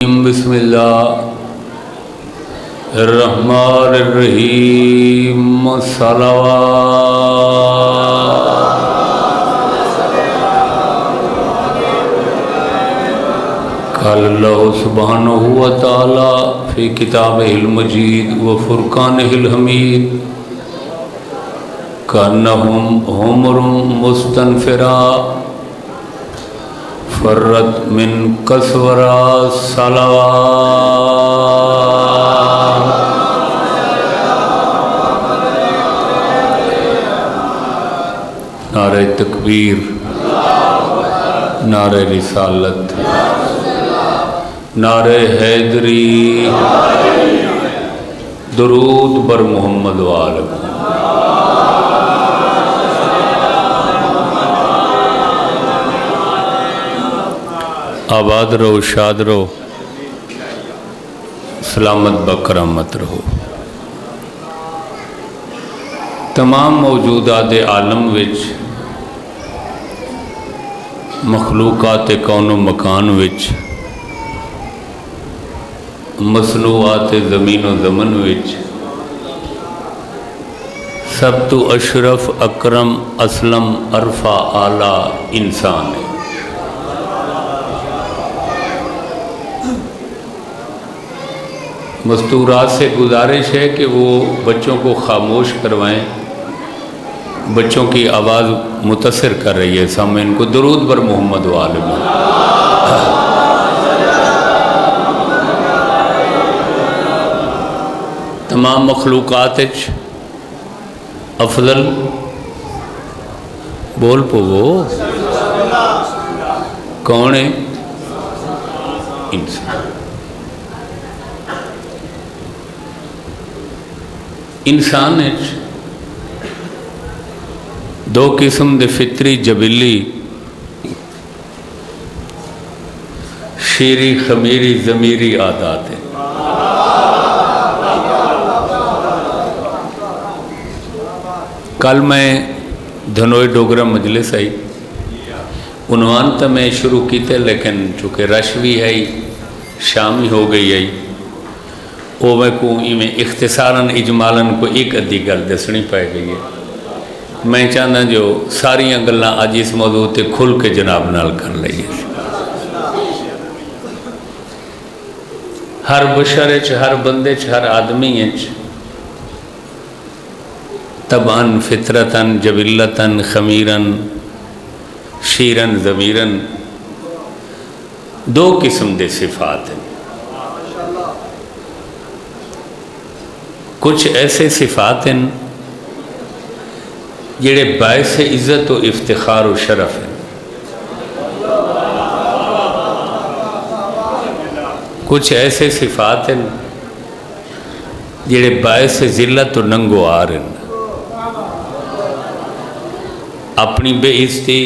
بسم اللہ الرحمن الرحیم قال اللہ سبحانہ وتعالی فی کتابہ المجید و فرقانہ الحمید کأنہم حمر مستنفرہ فرت من قسورہ صلوات نعرہ تکبیر، نعرہ رسالت، نعرہ حیدری، درود بر محمد وآلہ۔ آباد رہو، شاد رہو، سلامت بکرامت رہو۔ تمام موجودات عالم وچ، مخلوقات کون و مکان وچ، مصنوعات زمین و زمن وچ سب تو اشرف، اکرم، اسلم، عرفہ، اعلیٰ انسان ہے۔ مستورات سے گزارش ہے کہ وہ بچوں کو خاموش کروائیں، بچوں کی آواز متاثر کر رہی ہے سامعین کو۔ درود بر محمد و آلہ۔ تمام مخلوقات افضل بول پوو کون ہے؟ انسان۔ انسان دو قسم دے فطری جبلی شیری خمیری ضمیری عادات ہیں۔ کل میں دھنوئی ڈوگرہ مجلس آئی، عنوان تا میں شروع کی تھے لیکن چونکہ رش بھی ہے شام ہی ہو گئی ہے، وہ میں کو میں اختصاراً اجمالاً کو ایک ادھی گل دسنی پائے گئی ہے۔ میں چاہنا جو ساری گلاں آج اس موضوع تے کھل کے جناب نال کر لئیے۔ ہر بشر ہر بندے ہر آدمی طبعاً فطرتاً جبلتاً خمیراً شیراً ضمیراً دو قسم دے صفات ہیں۔ کچھ ایسے صفات ہیں جڑے باعث عزت و افتخار و شرف ہیں، کچھ ایسے صفات ہیں جڑے باعث ذلت و ننگ و عار ہیں۔ اپنی بے عزتی،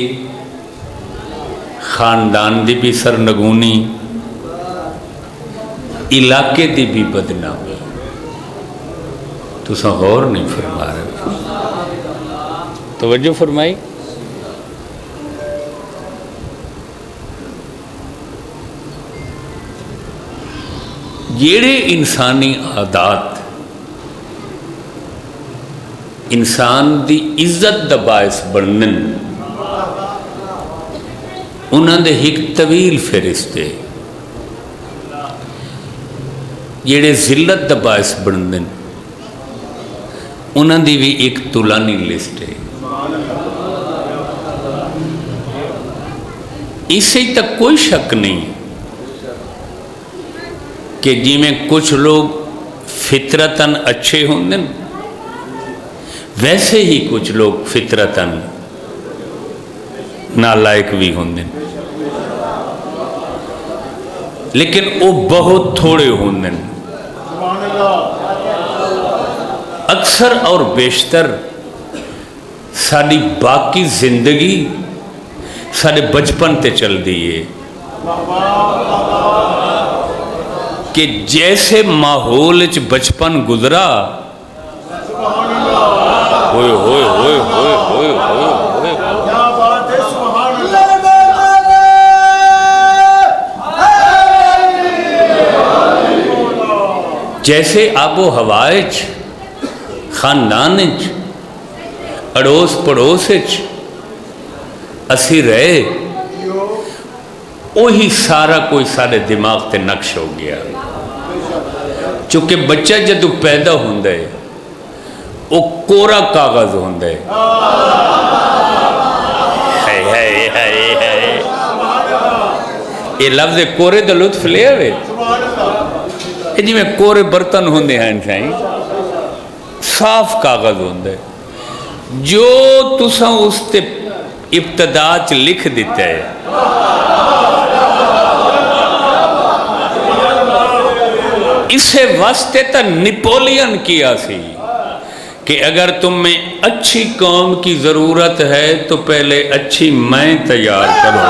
خاندان دی بھی سرنگونی، علاقے دی بھی بدنامی۔ تو سن غور نہیں فرما رہے، توجہ فرمائی۔ جیڑے انسانی عادات انسان دی عزت دا باعث بنن، انہاں دے ایک طویل فہرستے۔ جیڑے ذلت دا باعث بنن، انہاں دی بھی ایک طولانی لسٹ ہے۔ اس سے تک کوئی شک نہیں کہ جی میں کچھ لوگ فطرتاً اچھے ہوندے ویسے ہی کچھ لوگ فطرتاً نالائق بھی ہوندے، لیکن وہ بہت تھوڑے ہوندے۔ اکثر اور بیشتر ساری باقی زندگی سارے بچپن تے چل دیئے کہ جیسے ماحول بچپن گزرا ہوئے ہوئے ہوئے ہوئے ہوئے ہوئے جیسے آب و ہوا خاندان اڑوس پڑوس اسی رہے وہی سارا کوئی سارے دماغ تے نقش ہو گیا. چونکہ بچہ جدو پیدا ہوندہ ہے وہ کورا کاغذ ہوندہ ہے. یہ لفظ کورے دا لطف لے آوے جی میں کورے برتن ہوندے ہیں سائیں صاف کاغذ ہوندہ ہے جو تساں اس تے ابتداء لکھ دیتا ہے. اسے واسطے تا نپولین کیا سی کہ اگر تم میں اچھی قوم کی ضرورت ہے تو پہلے اچھی میں تیار کرو.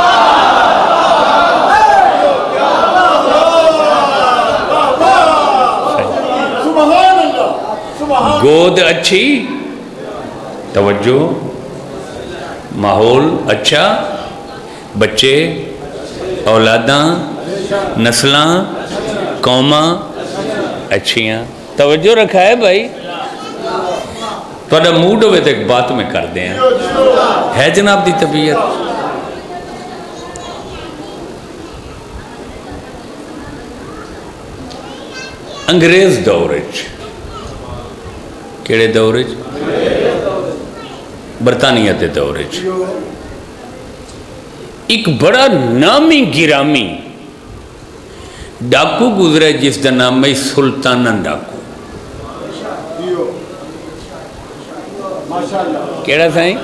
گود اچھی، توجہ، ماحول اچھا، بچے، اولاداں، نسلاں، قوماں اچھیاں. توجہ رکھا ہے بھائی. تھوڑا موڈ ہوئے تو ایک بات میں کر دیں ہے جناب دی طبیعت. انگریز دورج کیڑے دورج؟ برطانیہ دے دورج ایک بڑا نامی گرامی ڈاکو گزرے جس دا نام ہے سلطانہ ڈاکو. کیڑا سائیں؟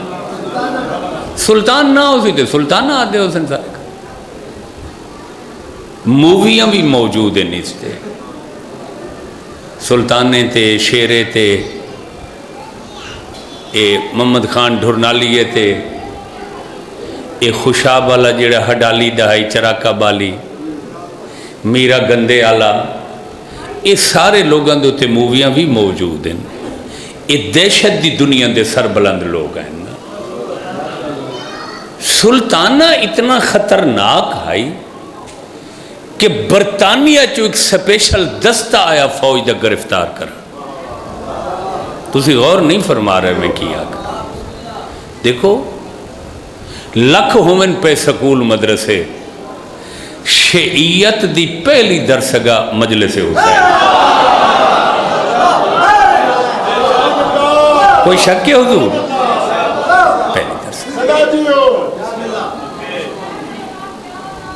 سلطان نہ ہو سی تے سلطانہ آدھے ہو سن سارے. موویاں بھی موجود ہیں اس تے، سلطانے تے، شیرے تے، اے محمد خان ڈھرنالیے تے، اے خوشاب والا جڑا ہڈالی دہائی چراکا بالی، میرا گندے آلا، یہ سارے لوگاں دے تے موویاں بھی موجود ہیں. یہ دہشت دی دنیا دے سربلند لوگ ہیں. سلطانہ اتنا خطرناک ہے کہ برطانیہ چو ایک سپیشل دستہ آیا فوج دا گرفتار کر. تسی غور نہیں فرما رہے میں کیا کر. دیکھو لکھ ہومن پہ سکول مدرسے، شیعیت دی پہلی درسگاہ مجلس حسین. کوئی شک ہے حضور؟ پہلی درسگاہ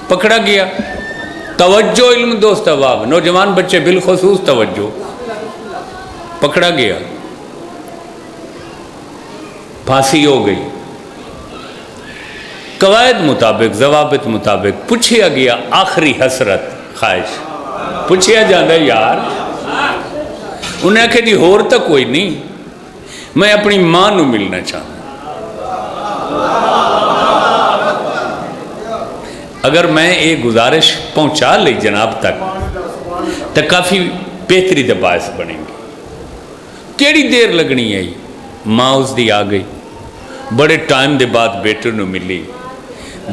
پکڑا گیا. توجہ علم دوست احباب، نوجوان بچے بالخصوص توجہ. پکڑا گیا، پھانسی ہو گئی. قواعد مطابق، ضوابط مطابق پوچھیا گیا آخری حسرت خواہش پوچھیا جاندہ یار. انہیں کہا جی ہور تک کوئی نہیں، میں اپنی ماں نو ملنا چاہتا. اگر میں ایک گزارش پہنچا لئی جناب تک تو کافی بہتری دا باعث بنیں گی. کیڑی دیر لگنی ہے؟ ماں اس دی آ گئی، بڑے ٹائم دے بعد بیٹے نو ملی.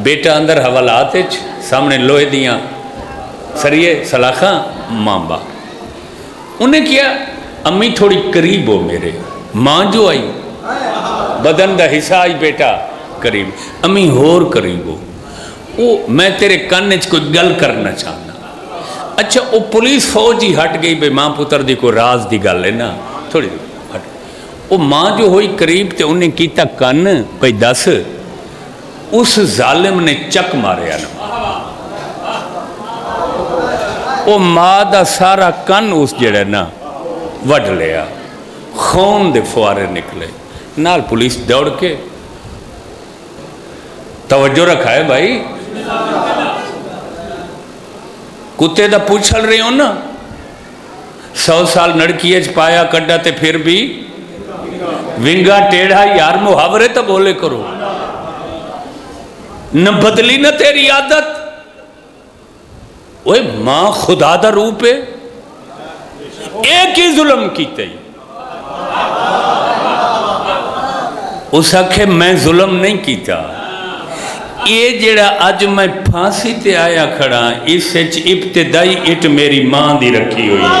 بیٹا اندر حوالات سامنے لوہے دیاں سریے سلاخاں، ماں باپ. انہیں کیا امی تھوڑی قریب ہو میرے. ماں جو آئی بدن دا حصہ آئی بیٹا قریب. امی ہور قریب ہو، میں تیرے کانچ کوئی گل کرنا چاہنا. اچھا وہ پولیس فوج ہی ہٹ گئی بے ماں پتر دی کوئی راز دی گل ہے نا تھوڑی ہٹ. وہ ماں جو ہوئی قریب تے انہیں کیتا کن کوئی دس اس ظالم نے چک ماریا نا. وہ ماں دا سارا کن اس جڑا نا وڈ لیا، خون دے فوارے نکلے. نال پولیس دوڑ کے. توجہ رکھا ہے بھائی. کتے دا پوچھل رہے ہو نا، 100 سال نڑکیے پایا کڈا تے پھر بھی ونگا ٹیڑھا. یار محاورے تو بولے کرو، نہ بدلی نہ تیری عادت. اوہ ماں خدا دا روپ ہے، ایک ہی ظلم کیتے ہی. اس آکھے میں ظلم نہیں کیتا. یہ جڑا اج میں پھانسی تے آیا کھڑا اس ابتدائی اٹ میری ماں دی رکھی ہوئی ہے.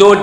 2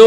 2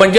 50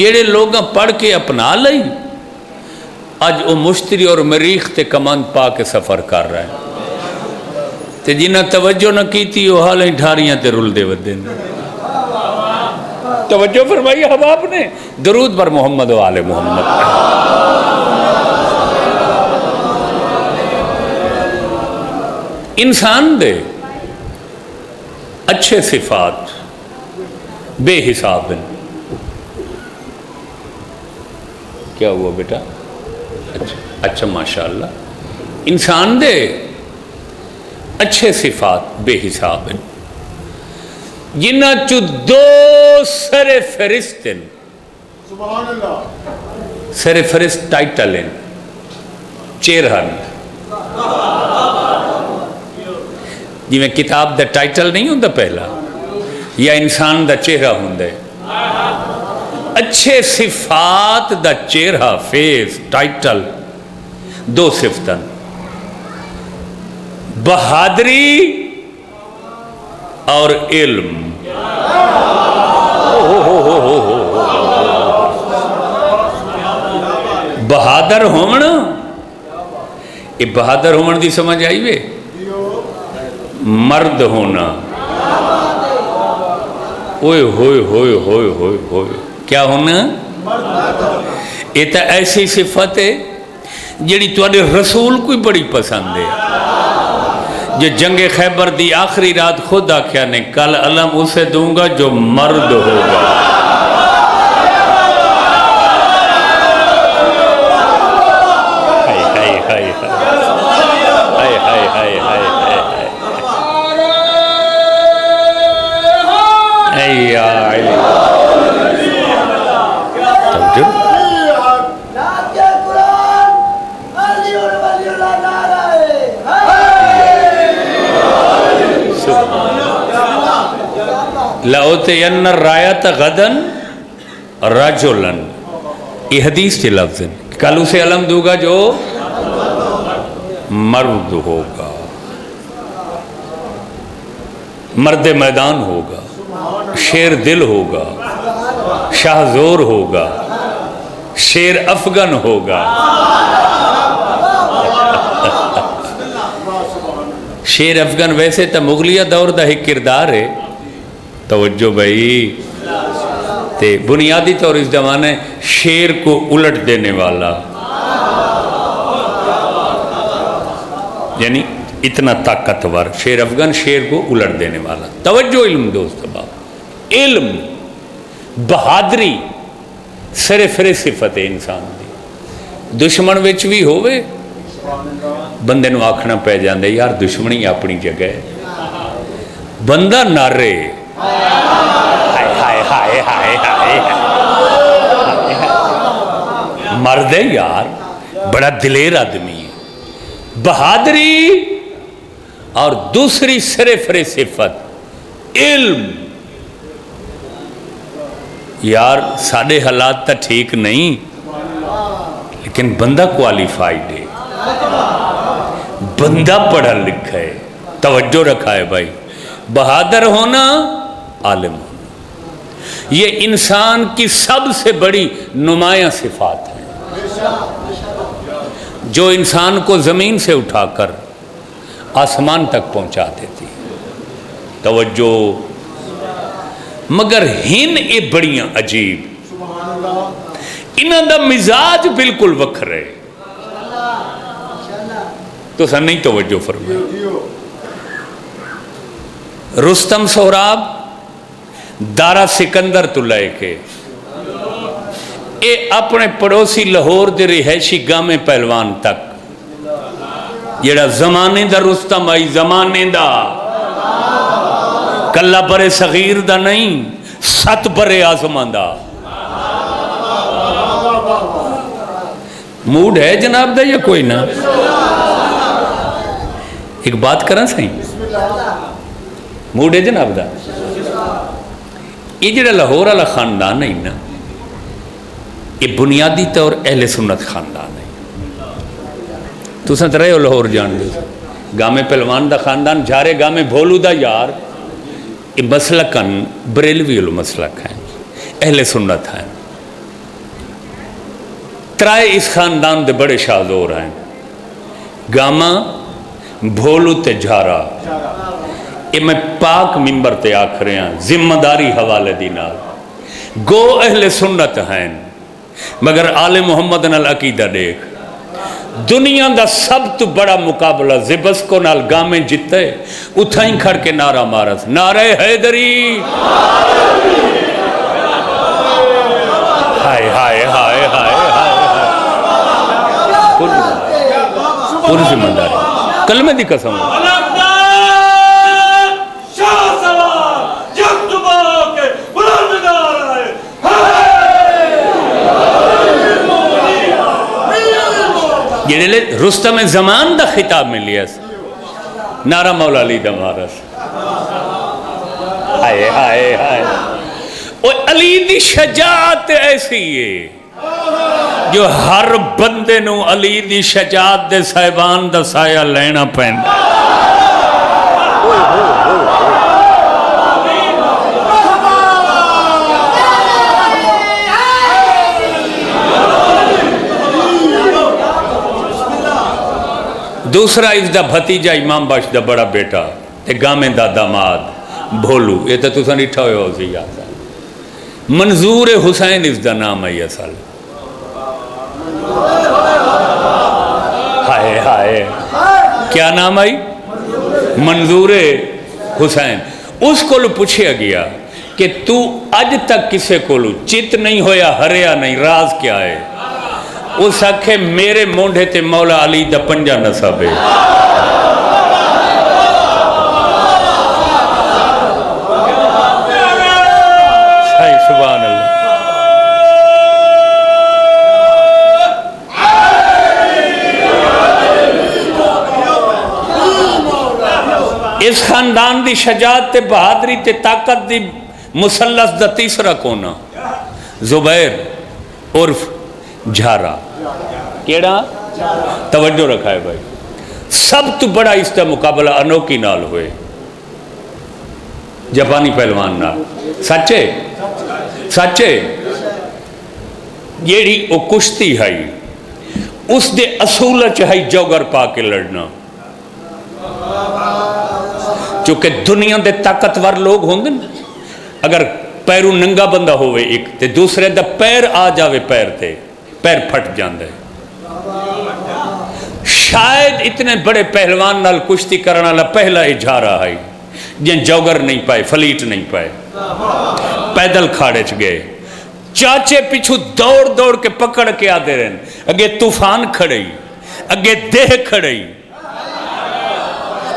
جیڑے لوگ پڑھ کے اپنا لئی اج وہ مشتری اور مریخ تے کمند پا کے سفر کر رہا ہے تے جنہ توجہ نہ کیتی وہ حال ہی ڈھاریاں تے رول دے ودے توجہ فرمائی حباب نے درود بر محمد و آل محمد. انسان دے اچھے صفات بے حساب ہیں. کیا ہوا بیٹا؟ اچھا ماشاءاللہ. انسان دے اچھے صفات بے حساب ہیں جنہ چو دو سر فرست ہیں. سبحان اللہ. سر فرست ٹائٹل ہیں چہرہ نہیں جی میں کتاب دا ٹائٹل نہیں ہوں دا پہلا یا انسان دا چہرہ ہوں دے. اچھے صفات دا چہرہ فیس ٹائٹل دو صفتن بہادری اور علم. بہادر ہومن یہ بہادر ہومن دی سمجھ آئی وے مرد ہونا. ہوئے ہوئے ہوئے ہوئے ہوئے ہوئے کیا ہونا؟ یہ تو ایسی صفت ہے جیڑی تواڈے رسول کوئی بڑی پسند ہے. جو جنگ خیبر دی آخری رات خود آکھیا نے کل علم اسے دوں گا جو مرد ہوگا. لَأُوتِيَنَّ الرَّايَةَ غَدًا رَجُلًا یہ حدیث کے لفظ ہیں. کل اسے علم دوں گا جو مرد ہوگا مرد میدان ہوگا شیر دل ہوگا شاہ زور ہوگا شیر افغان ہوگا. شیر افغان ویسے تا مغلیہ دور دا ایک کردار ہے. توجہ بھائی تے بنیادی طور اس زمانے شیر کو الٹ دینے والا یعنی اتنا طاقتور شیر افغان شیر کو الٹ دینے والا. توجہ علم دوست باپ علم بہادری سر فرے صفت ہے انسان دی. دشمن وچ بھی ہوئے بندے نو آکھنا پہ جاندے یار دشمنی اپنی جگہ ہے. بندہ نارے ہائے ہائے ہائے ہائے مرد ہے یار بڑا دلیر آدمی ہے. بہادری اور دوسری سر فرے صفت علم. یار ساڑھے حالات تا ٹھیک نہیں لیکن بندہ کوالیفائیڈ ہے بندہ پڑھا لکھا ہے توجہ رکھا ہے بھائی. بہادر ہونا عالم ہونا یہ انسان کی سب سے بڑی نمایاں صفات ہیں جو انسان کو زمین سے اٹھا کر آسمان تک پہنچا دیتی. توجہ مگر ہن اے بڑیاں عجیب انہاں دا مزاج بالکل وکھرے. تو سن نہیں توجہ فرمائے. رستم سہراب دارا سکندر تو لائے کے اے اپنے پڑوسی لاہور دے رہائشی گامے پہلوان تک جیڑا زمانے دا رستم آئی زمانے دا کلہ برے صغیر دا نہیں 7 برے آزمان دا. موڈ ہے جناب دا یا کوئی نہ؟ ایک بات کرنا صحیح موڈ ہے جناب دا. یہ جڑا لاہور والا خاندان ہے نا یہ بنیادی طور اہل سنت خاندان ہے. تو سنت رہے ہو لاہور جان دے گامے پہلوان دا خاندان جھارے گامے بھولو دا یار یہ مسلکن بریلوی علم مسلک ہیں اہل سنت ہیں. ترائے اس خاندان دے بڑے شاہزور ہیں، گاما، بھولو تے جھارا. یہ میں پاک ممبر تے آکھ رہے ہیں ذمہ داری حوالے دی نال. گو اہل سنت ہیں مگر آل محمد نال عقیدہ دیکھ. دنیا دا سب تو بڑا مقابلہ زبسکو نال گامے جتے، اتھائیں کھڑ کے نعرہ مارس، نعرہ حیدری. ہائے ہائے ہائے ہائے ہائے پوری ذمہ داری کلمے دی قسم. یہ رستم زمان دا خطاب میں لیا نعرہ مولا علی دا مارس. ہائے ہائے ہائے او علی دی شجاعت ایسی ہے جو ہر بندے نو علی دی شجاعت دے صاحبان دا سایہ لینا پہندا. دوسرا اس دا بھتیجا امام بخش دا بڑا بیٹا تے گامے دا داماد بھولو، یہ تو تساں ڈٹھا ہوئے ہو سی یاد ہے. منظور حسین اس دا نام ہے اصل. ہائے ہائے کیا نام ہے؟ منظور حسین. اس کو پوچھیا گیا کہ تو اج تک کسے کو چت نہیں ہویا، ہریا نہیں، راز کیا ہے؟ اس آکھے میرے مونڈے تے مولا علی دا پنجا نصب ہے. سبحان اللہ. اس خاندان دی شجاعت تے بہادری تے طاقت دی مثلث دا تیسرا کونا زبیر عرف جھارا. کیڑا؟ توجہ رکھا ہے بھائی. سب تو بڑا اس کا مقابلہ انوکھی نال ہوئے، جاپانی پہلوان نال. سچے سچے جیڑی او کشتی ہے اس دے اصول چاہی جوگر پا کے لڑنا. چونکہ دنیا دے طاقتور لوگ ہوں گے، اگر پیرو ننگا بندہ ہوئے ایک تے دوسرے دا پیر آ جاوے پیر تے پیر پھٹ جاندے. شاید اتنے بڑے پہلوان نال کشتی کرنا والا پہلا اجھارا ہے جن جوگر نہیں پائے، فلیٹ نہیں پائے، پیدل کھاڑے چ گئے. چاچے پیچھو دوڑ دوڑ کے پکڑ کے آدھے رہن، اگے طوفان کھڑئی، اگے دیہ کھڑئی.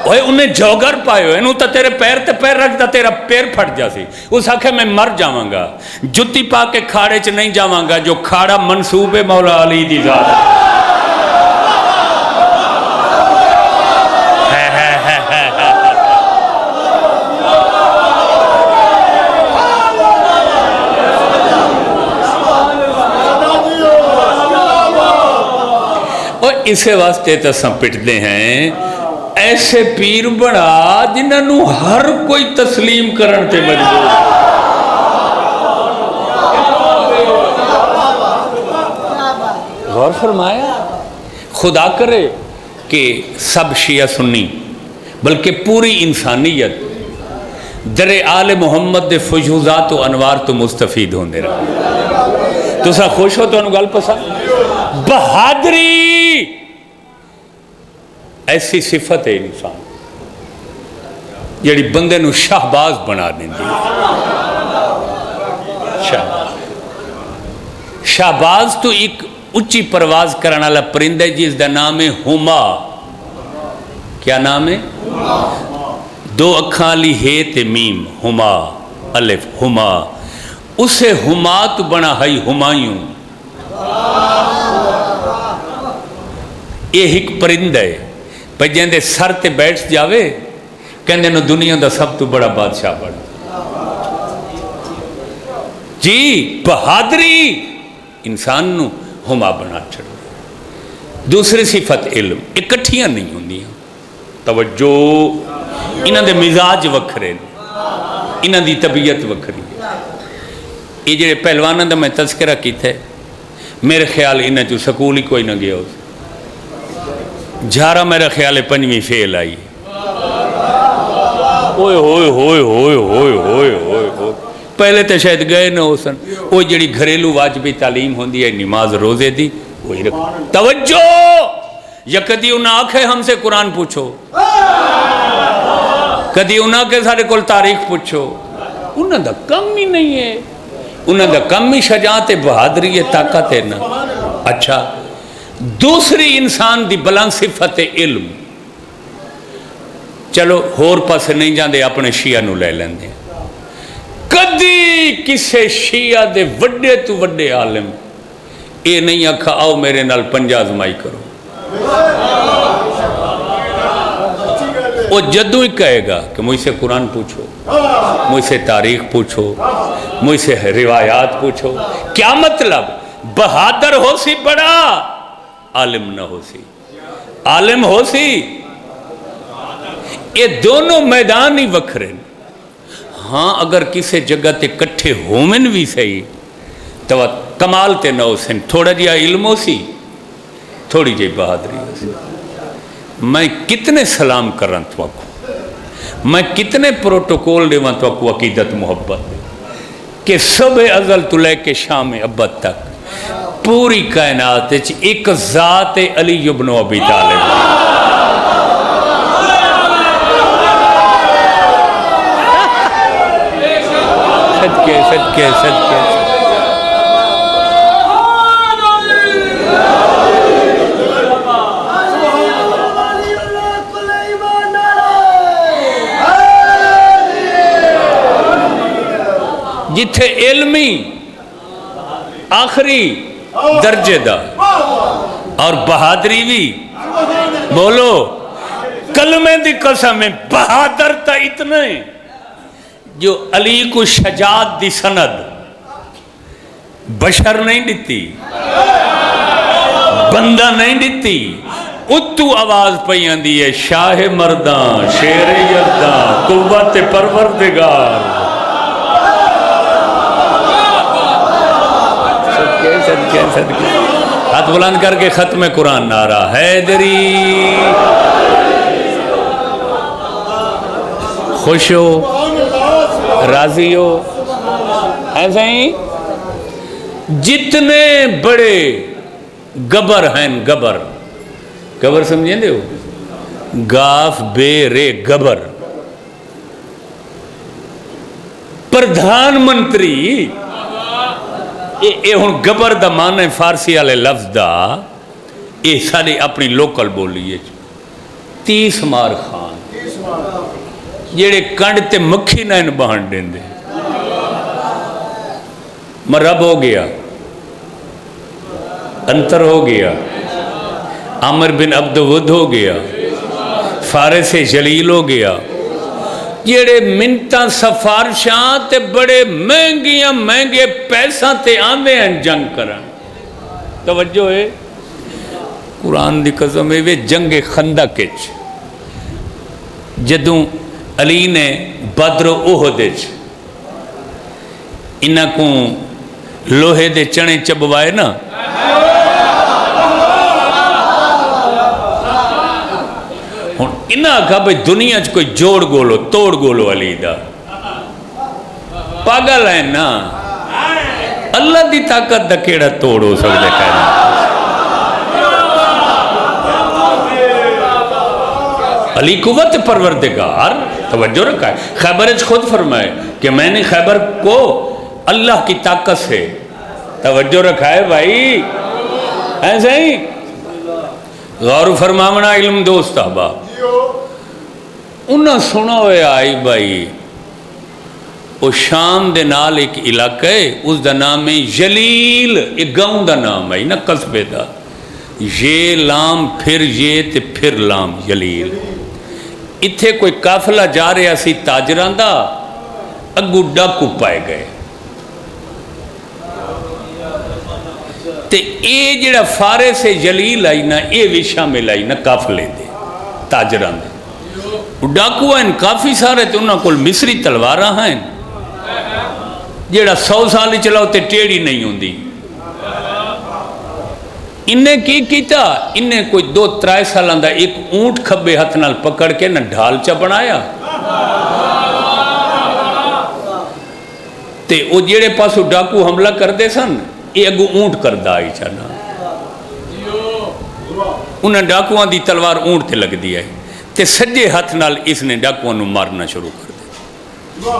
اوہ انہیں جوگر پائے ہوئے، انہوں تا تیرے پیر تے پیر رکھ دا تیرا پیر پھٹ جا سی. اس آکھے میں مر جاواں گا، جتی پا کے کھاڑے چ نہیں جاواں گا جو کھاڑا منصوب مولا علی دی ذات. اور اسے واسطے تو سپٹتے ہیں ایسے پیر بڑا جنہوں ہر کوئی تسلیم کرن تے مجبور. غور فرمایا. خدا کرے کہ سب شیعہ سنی بلکہ پوری انسانیت در آل محمد دے فجوزات و انوار تو مستفید ہوندے رہا. تو سا خوش ہو تو انہوں گل پسند. بہادری ایسی صفت ہے انسان جڑی بندے نو شہباز بنا دیندی. شہباز تو ایک اچھی پرواز کرنا والا پرندہ جس دا نام ہے ہما. کیا نام ہے؟ دو اکھاں لی ہے تے میم، ہما الف ہما. اسے ہما تو بنا ہے ہمایوں. یہ ایک پرندہ ہے پہ جیندے سر تے بیٹھ جاوے کہندے نو دنیا دا سب تو بڑا بادشاہ بڑا. جی بہادری انسان نو ہما بنا چھڑ. دوسری صفت علم. اکٹھیاں نہیں ہوندیاں. توجہ، انہاں دے مزاج وکھرے، انہاں دی طبیعت وکھری. یہ جڑے پہلواناں دا میں تذکرہ کیتا ہے، میرے خیال انہیں جو سکول ہی کوئی نہ گیا ہو. جھارا میرا خیال ہے 5ویں فیل آئی. ہوئے ہوئے ہوئے ہوئے ہوئے ہوئے ہوئے ہوئے پہلے تو شاید گئے نہ ہو سن. وہ جڑی گھریلو واجبی تعلیم ہوندی ہے نماز روزے دی وہی رکھ. توجہ یا کدی انہیں آنکھے ہم سے قرآن پوچھو, کدی انہیں کے سارے کل تاریخ پوچھو. انہیں دا کم ہی نہیں ہے, انہیں دا کم ہی شجاعت بہادری طاقت ہے نا. اچھا دوسری انسان دی بلند صفت علم. چلو ہور پاسے نہیں جاندے اپنے شیعہ نو لے لیندے. کدی کسے شیعہ دے وڈے تو وڈے عالم اے نہیں آکھا آؤ میرے نال 50 آزمائی کرو. وہ جدوں ہی کہے گا کہ مجھ سے قرآن پوچھو, مجھ سے تاریخ پوچھو, مجھ سے روایات پوچھو. کیا مطلب؟ بہادر ہو سی بڑا, عالم نہ ہو سی. عالم ہو سی, یہ دونوں میدان ہی وکھرے. ہاں اگر کسی جگہ تے کٹھے ہومن بھی صحیح تو کمال تے نہ ہو سن. تھوڑا جہا علم ہو سی, تھوڑی جی بہادری ہو سی. میں کتنے سلام کرن تو کو, میں کتنے پروٹوکول دے تو کو عقیدت محبت کہ صبح ازل تو لے کے شام ابد تک پوری کائنات ایک ذات علی ابن ابی طالب. صدقے صدقے صدقے جتھے علمی آخری درجے دا اور بہادری بھی بولو کلمے دی قسم ہے. بہادر تا اتنا ہے جو علی کو شجاعت دی سند بشر نہیں دیتی, بندہ نہیں دیتی. اتو آواز پہیاں دی ہے شاہ مردان شیر یردان قوت پروردگار. صدقے صدقے ہاتھ بلند کر کے ختم قرآن نعرہ حیدری. خوش ہو, راضی ہو. ایسا ہی جتنے بڑے گبر ہیں, گبر گبر سمجھیں دے ہو, گاف بے رے گبر, پردھان منتری. اے ہن گبر دا معنی فارسی والے لفظ دا اے ساری اپنی لوکل بولی ہے. 30 مار خان جیڑے کنڈ تے مکھی نہ بہن دیں دے. مرب ہو گیا, انتر ہو گیا, عامر بن عبد ود ہو گیا, فارس جلیل ہو گیا. جیڑے منتاں سفارشاں تے بڑے مہنگیاں مہنگے پیساں تے آندے ہیں جنگ کرن. توجہ ہے قرآن دی قسم ہے وہ جنگ خندق وچ جدوں علی نے بدر و احد وچ انہاں کو لوہے دے چنے چبوائے نا, انہاں کہا بھئی دنیا چ کوئی جوڑ گولو توڑ گولو علی دا. پاگل ہے نا, اللہ دی طاقت دا کیڑا توڑ ہو سکتا کہنا. علی قوت پروردگار. توجہ رکھا ہے, خیبر خود فرمائے کہ میں نے خیبر کو اللہ کی طاقت سے. توجہ رکھا ہے بھائی, ایسے ہی غور فرماونا علم دوست آبا. انہاں سنا ہوئے آئی بھائی وہ شام دے نال ایک علاقہ ہے, اس دا نام ہے جلیل. ایک گاؤں دا نام ہے نا قصبے دا, یہ لام پھر یہ تے پھر لام جلیل. اتھے کوئی قافلہ جا رہا سی تاجران دا, اگو ڈاکو پائے گئے. تے اے جڑا فارس جلیل آئی نا اے بھی شامل آئی نا قافلے دے تاجران دے. ڈاکو ہیں کافی سارے تے انہاں کول مصری تلواراں ہیں جیڑا 100 سال چلاؤ تے ٹیڑی نہیں ہوندی. انہیں کی کیتا؟ انہیں کوئی 2-3 سالوں دا ایک اونٹ کھبے ہاتھ نال پکڑ کے نہ ڈھالچا بنایا تے او جیڑے پاسو ڈاکو حملہ کردے سن یہ اگو اونٹ کردہ آئی چانا انہیں ڈاکوان دی تلوار اونٹ تے لگ دیا ہے تے سجے ہاتھ نال اس نے ڈاکوان نو مارنا شروع کر دیا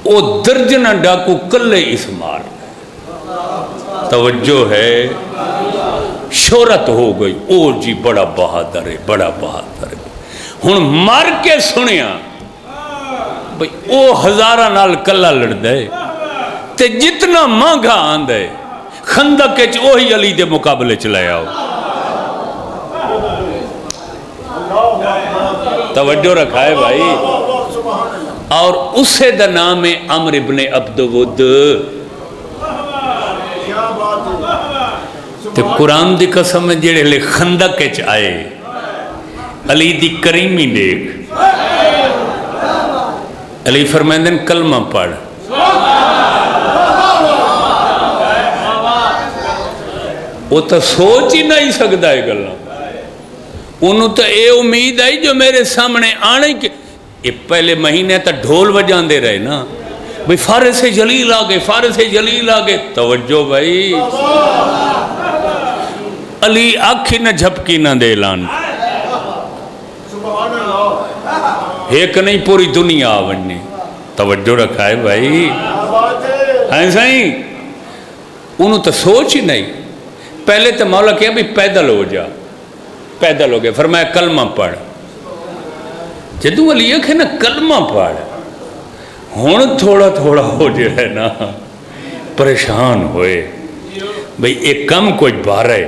او درجنہ ڈاکو کلے اس مار توجہ ہے شہرت ہو گئی او جی بڑا بہادر ہے بڑا بہادر ہے ہن مار کے سنیا بھئی او ہزارہ نال کلا لڑ دے تے جتنا مانگا آن دے خندق کے وہی علی دے مقابلے چلائے آؤ توجہ رکھا ہے بھائی اور اسے دا نام ہے عمر ابن عبدود تے قرآن دی قسم میں جڑے لے خندق کے آئے علی دی کریمی دیکھ علی فرمائندن کلمہ پڑھ وہ تو سوچ ہی نہیں سکتا ہے گلہ انہوں تو اے امید آئی جو میرے سامنے آنے کے یہ پہلے مہینے تا ڈھول بجان دے رہے نا بھئی فارس جلیل آگے فارس جلیل آگے توجہ بھائی علی آنکھی نہ جھپکی نہ دے اعلان ایک نہیں پوری دنیا آونی توجہ رکھا ہے بھائی ایسا ہی انہوں تو سوچ ہی نہیں پہلے تو مولا کیا بھی پیدل ہو جا پیدل ہو گئے فرمایا کلمہ پڑھ جدو علی ہے نا کلمہ پڑھ ہون تھوڑا تھوڑا ہو جائے نا پریشان ہوئے بھئی ایک کم کچھ بارے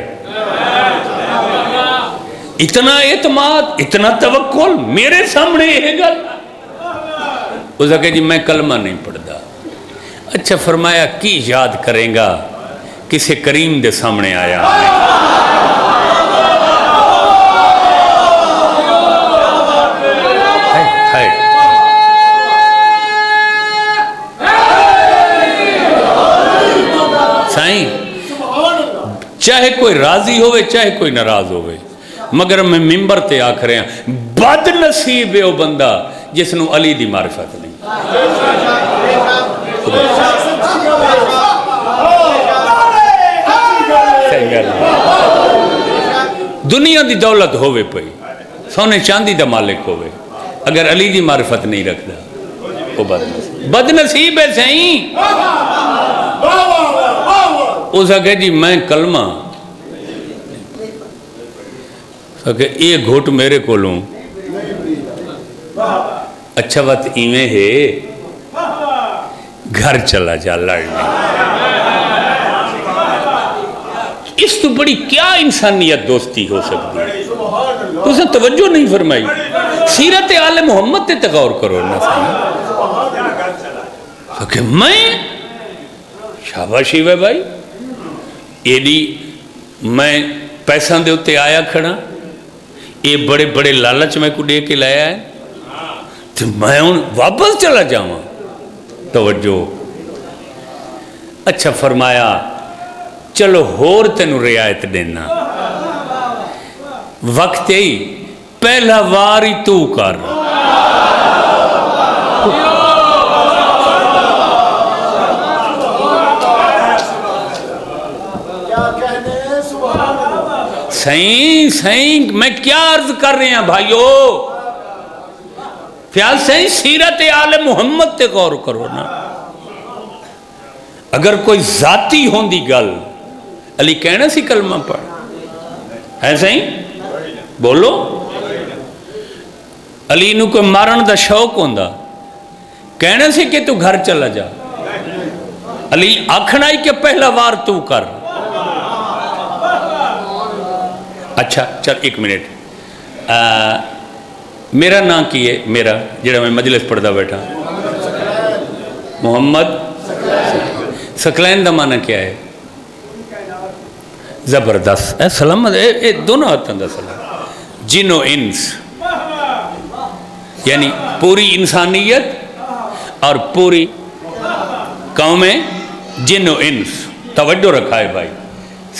اتنا اعتماد اتنا توکل میرے سامنے یہ گل اس نے کہا جی میں کلمہ نہیں پڑھتا اچھا فرمایا کی یاد کریں گا کسی کریم دے سامنے آیا سائیں چاہے کوئی راضی ہوئے چاہے کوئی ناراض ہوئے مگر میں ممبر تے آکھ رہے ہیں بد نصیب ہے وہ بندہ جس نو علی دی معرفت نہیں دنیا دی دولت ہوئے پئی سونے چاندی دا مالک ہوئے اگر علی دی معرفت نہیں رکھتا وہ بد نصیب ہے سہیں اس نے کہا جی میں کلمہ کہ یہ گھوٹ میرے کو لوں اچھا بات ایمیں ہے گھر چلا جا لڑنے اس تو بڑی کیا انسانیت دوستی ہو سکتی ہے تو اس نے توجہ نہیں فرمائی سیرت آل محمد تے تغور کرو نا کہ میں شاباشی ہے بھائی ایڈی میں پیسہ دے ہوتے آیا کھڑا یہ بڑے بڑے لالچ میں کو دے کے لایا ہے تو میں ان واپس چلا جاؤں توجہ اچھا فرمایا چلو ہور تینو رعایت دینا وقت ہی پہلا واری تو کر سائیں میں کیا عرض کر رہے ہیں بھائیو فیاض سائیں سیرت آل محمد تے غور کرو نا اگر کوئی ذاتی ہوندی گل علی کہنا سی کلمہ پڑھ ہے سائیں بولو علی نو کوئی مارن دا شوق ہوندا کہنا سی کہ تو گھر چلا جا علی آکھنا ہی کہ پہلا وار تو کر اچھا چل ایک منٹ میرا نام کی ہے میرا جڑا میں مجلس پڑھتا بیٹھا محمد سکلین دا معنی کیا ہے زبردست سلامت دونوں ہاتھوں دا سلام جن و انس یعنی پوری انسانیت اور پوری قوم جن و انس توجہ رکھا ہے بھائی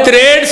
63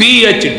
PhD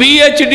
PhD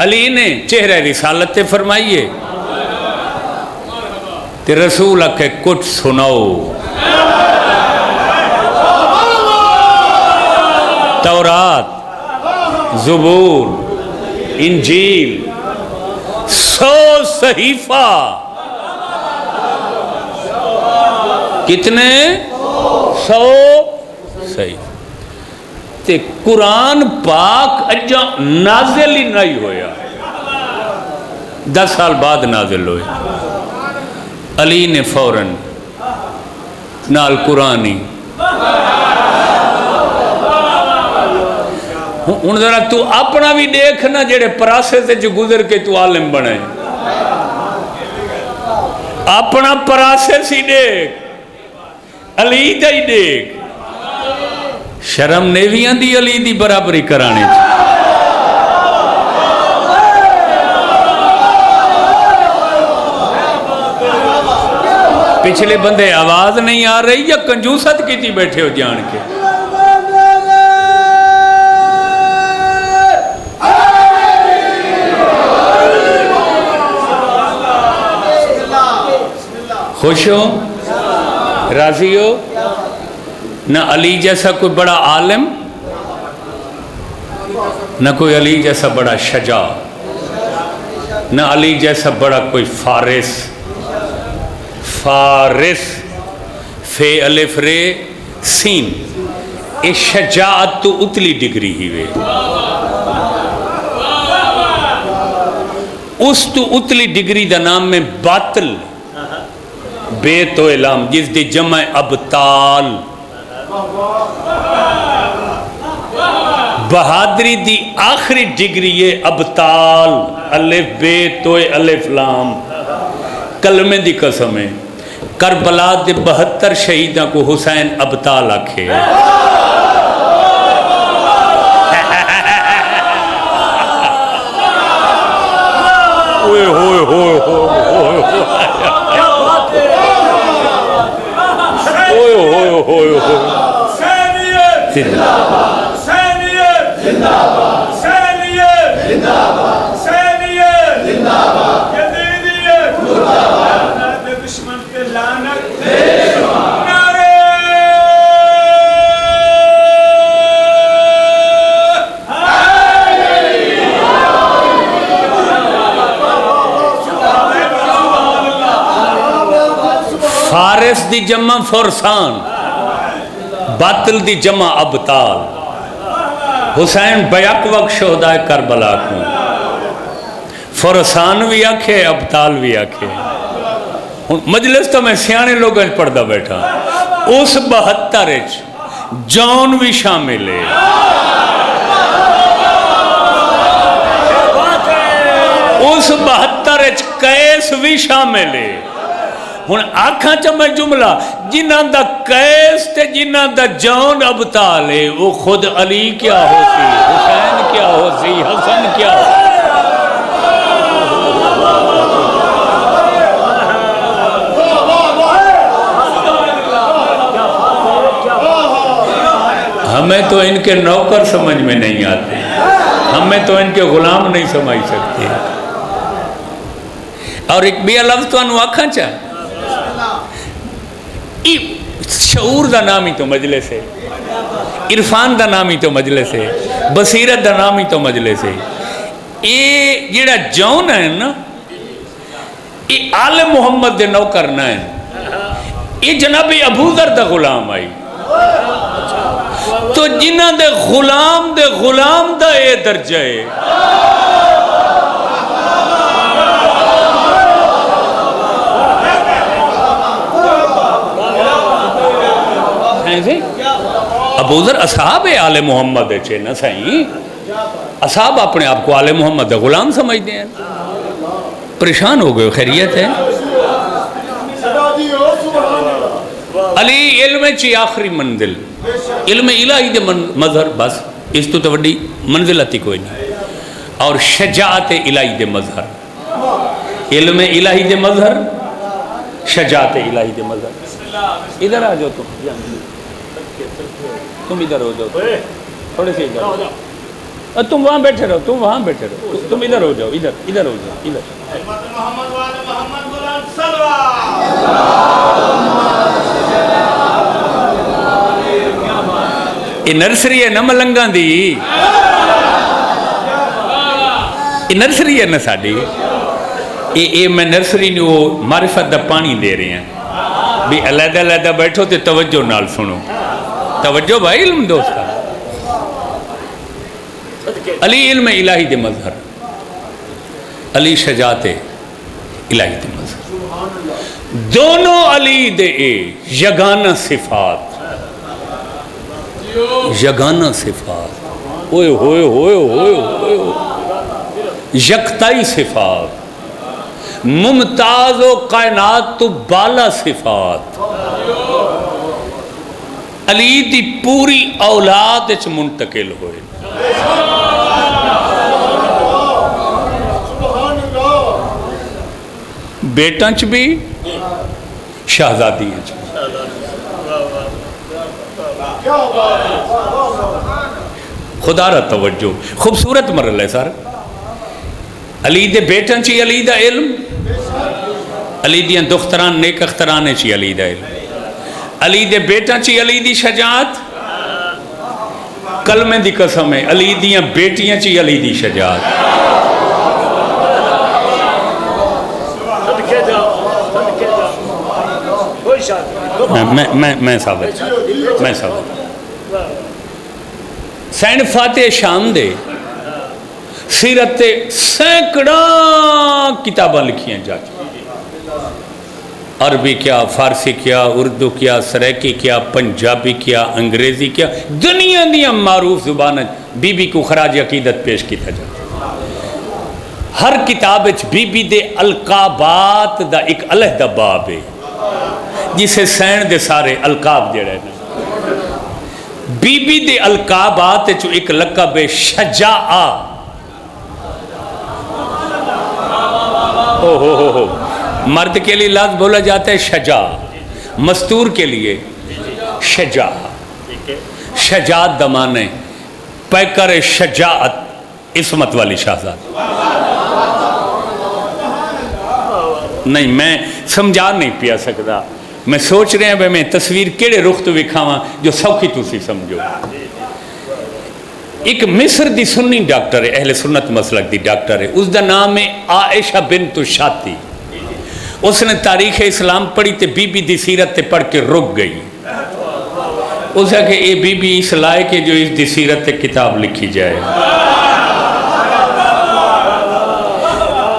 علی نے چہرہ رسالت فرمائیے تے رسول کے کچھ سناؤ تورات زبور انجیل 100 صحیفہ کتنے 100 صحیفہ تے قرآن پاک اجا نازل ہی نہیں ہویا 10 سال بعد نازل ہوئے علی نے فوراً نال قرآنی ہوں ذرا تو اپنا بھی دیکھنا جڑے پراسے سے جو گزر کے تو عالم بنے اپنا پراسے سی دیکھ علی دا ہی دیکھ شرم نیویاں دی علی دی برابری کرانے چاہیے پچھلے بندے آواز نہیں آ رہی یا کنجوست کی تھی بیٹھے ہو جان کے خوش ہو راضی ہو نہ علی جیسا کوئی بڑا عالم نہ کوئی علی جیسا بڑا شجاع نہ علی جیسا بڑا کوئی فارس فے الف رے سین اے شجاعت تو اتلی ڈگری ہی وے اس تو اتلی ڈگری دا نام میں باطل بے تو علام جس دی جمع ابطال بہادری دی آخری ڈگری یہ ابطال الف بے تو الف لام کلمے دی قسم ہے کربلا دے 72 شہیدہ کو حسین ابطال آکھے اوئے ہوئے ہوئے ہوئے ہوئے ہوئے سینیت سینیت سینیت سینیت یزیدیت لعنت دشمن پہ لعنت نعرے فارس دی جمع فرسان باطل دی جمع ابطال حسین بیک وقت شہدائے کربلا کو فرسان بھی آکھے ابطال بھی آکھے مجلس تو میں سیانے لوگوں پڑھدا بیٹھا اس 72 جون بھی شامل ہے اس 72 قیس بھی شامل ہے ہن آکھاں چا میں جملہ جنہ دا قیس تے جنہ دا جون ابطال ہے وہ خود علی کیا ہوتی حسین کیا ہوتی حسن کیا ہوتی ہمیں تو ان کے نوکر سمجھ میں نہیں آتے ہمیں تو ان کے غلام نہیں سمجھ سکتے اور ایک بھی لفظ تو انہوں آکھاں چاہ شعور دا نامی تو مجلس ہے عرفان دا نامی تو مجلس ہے بصیرت دا نامی تو مجلس ہے یہ جڑا جون ہے نا یہ آل محمد دے نوکر نہ ہے یہ جناب ابو ذر دا غلام آئی تو جنہ دے غلام دا اے درجہ ہے ابو ذر اصحاب آل محمد چھے نا سائیں اصحاب اپنے آپ کو آل محمد غلام سمجھتے ہیں پریشان ہو گئے خیریت ہے علی علم چی آخری منزل علم الہی دے مظہر بس اس تو وڈی منزلتی کوئی نہیں اور شجاعت الہی دے مظہر علم الہی دے مظہر شجاعت الہی دے مظہر ادھر آ جاؤ تم ادھر ہو جاؤ تھوڑے سے ادھر اور تم وہاں بیٹھے رہو، تم وہاں بیٹھے رہو، تم ادھر ہو جاؤ، ادھر ہو جاؤ، ادھر. یہ نرسری ہے نا ملنگاں دی، یہ نرسری ہے نا ساڑی. یہ میں نرسری نے وہ معرفت دا پانی دے رہے ہیں بھی علیحدہ علیحدہ بیٹھو تے توجہ نال سنو. توجہ بھائی علم دوستا. علی علم الہی دے مظہر، علی شجاعت الہی دے مظہر. دونوں علی دے یگانہ صفات، یگانہ صفات، اوئے ہوئے ہوئے ہوئے ہوئے، یکتائی صفات، ممتاز و کائنات تو بالا صفات. علی دی پوری اولاد اچ منتقل ہوئے. بیٹاں چ بھی شہزادی چ. خدا را توجہ، خوبصورت مرل ہے سر. علی دے بیٹاں چی علی دا علم، علی دیاں دختران نیک اخترانے چی علی دا علم، علی دے بیٹاں چی علی دی شجاعت. کلمے دی قسم ہے علی دیاں بیٹیاں چی علی دی شجاعت. میں ثابت سینڈ فاتح شام دے سیرت سینکڑا کتاباں لکھیاں جا چکی. عربی کیا، فارسی کیا، اردو کیا، سریکی کیا، پنجابی کیا، انگریزی کیا، دنیا دیا معروف زبان بی بی کو خراج عقیدت پیش کیتا جاتا. ہر کتاب بی بی دے القابات دا ایک علیحدہ باب ہے جسے سین دے سارے القاب جڑے نا. بی بی دے القابات چو ایک لقب ہے شجاعہ. ہو مرد کے لیے لفظ بولا جاتا ہے شجاع، مستور کے لیے شجاع. شجاعت دمانے پیکر شجاعت، عصمت والی شہزاد. نہیں میں سمجھا نہیں پیا سکتا. میں سوچ رہے ہیں بھئی میں تصویر کیڑے رخ تو وکھاواں جو سوکھی تسی سمجھو. ایک مصر دی سنی ڈاکٹر ہے، اہل سنت مسلک دی ڈاکٹر ہے، اس دا نام ہے عائشہ بنت شاتی. اس نے تاریخ اسلام پڑھی تے بی بی دی سیرت تے پڑھ کے رک گئی. اس نے کہ اے بی بی اس لائق ہے جو اس دی سیرت تے کتاب لکھی جائے.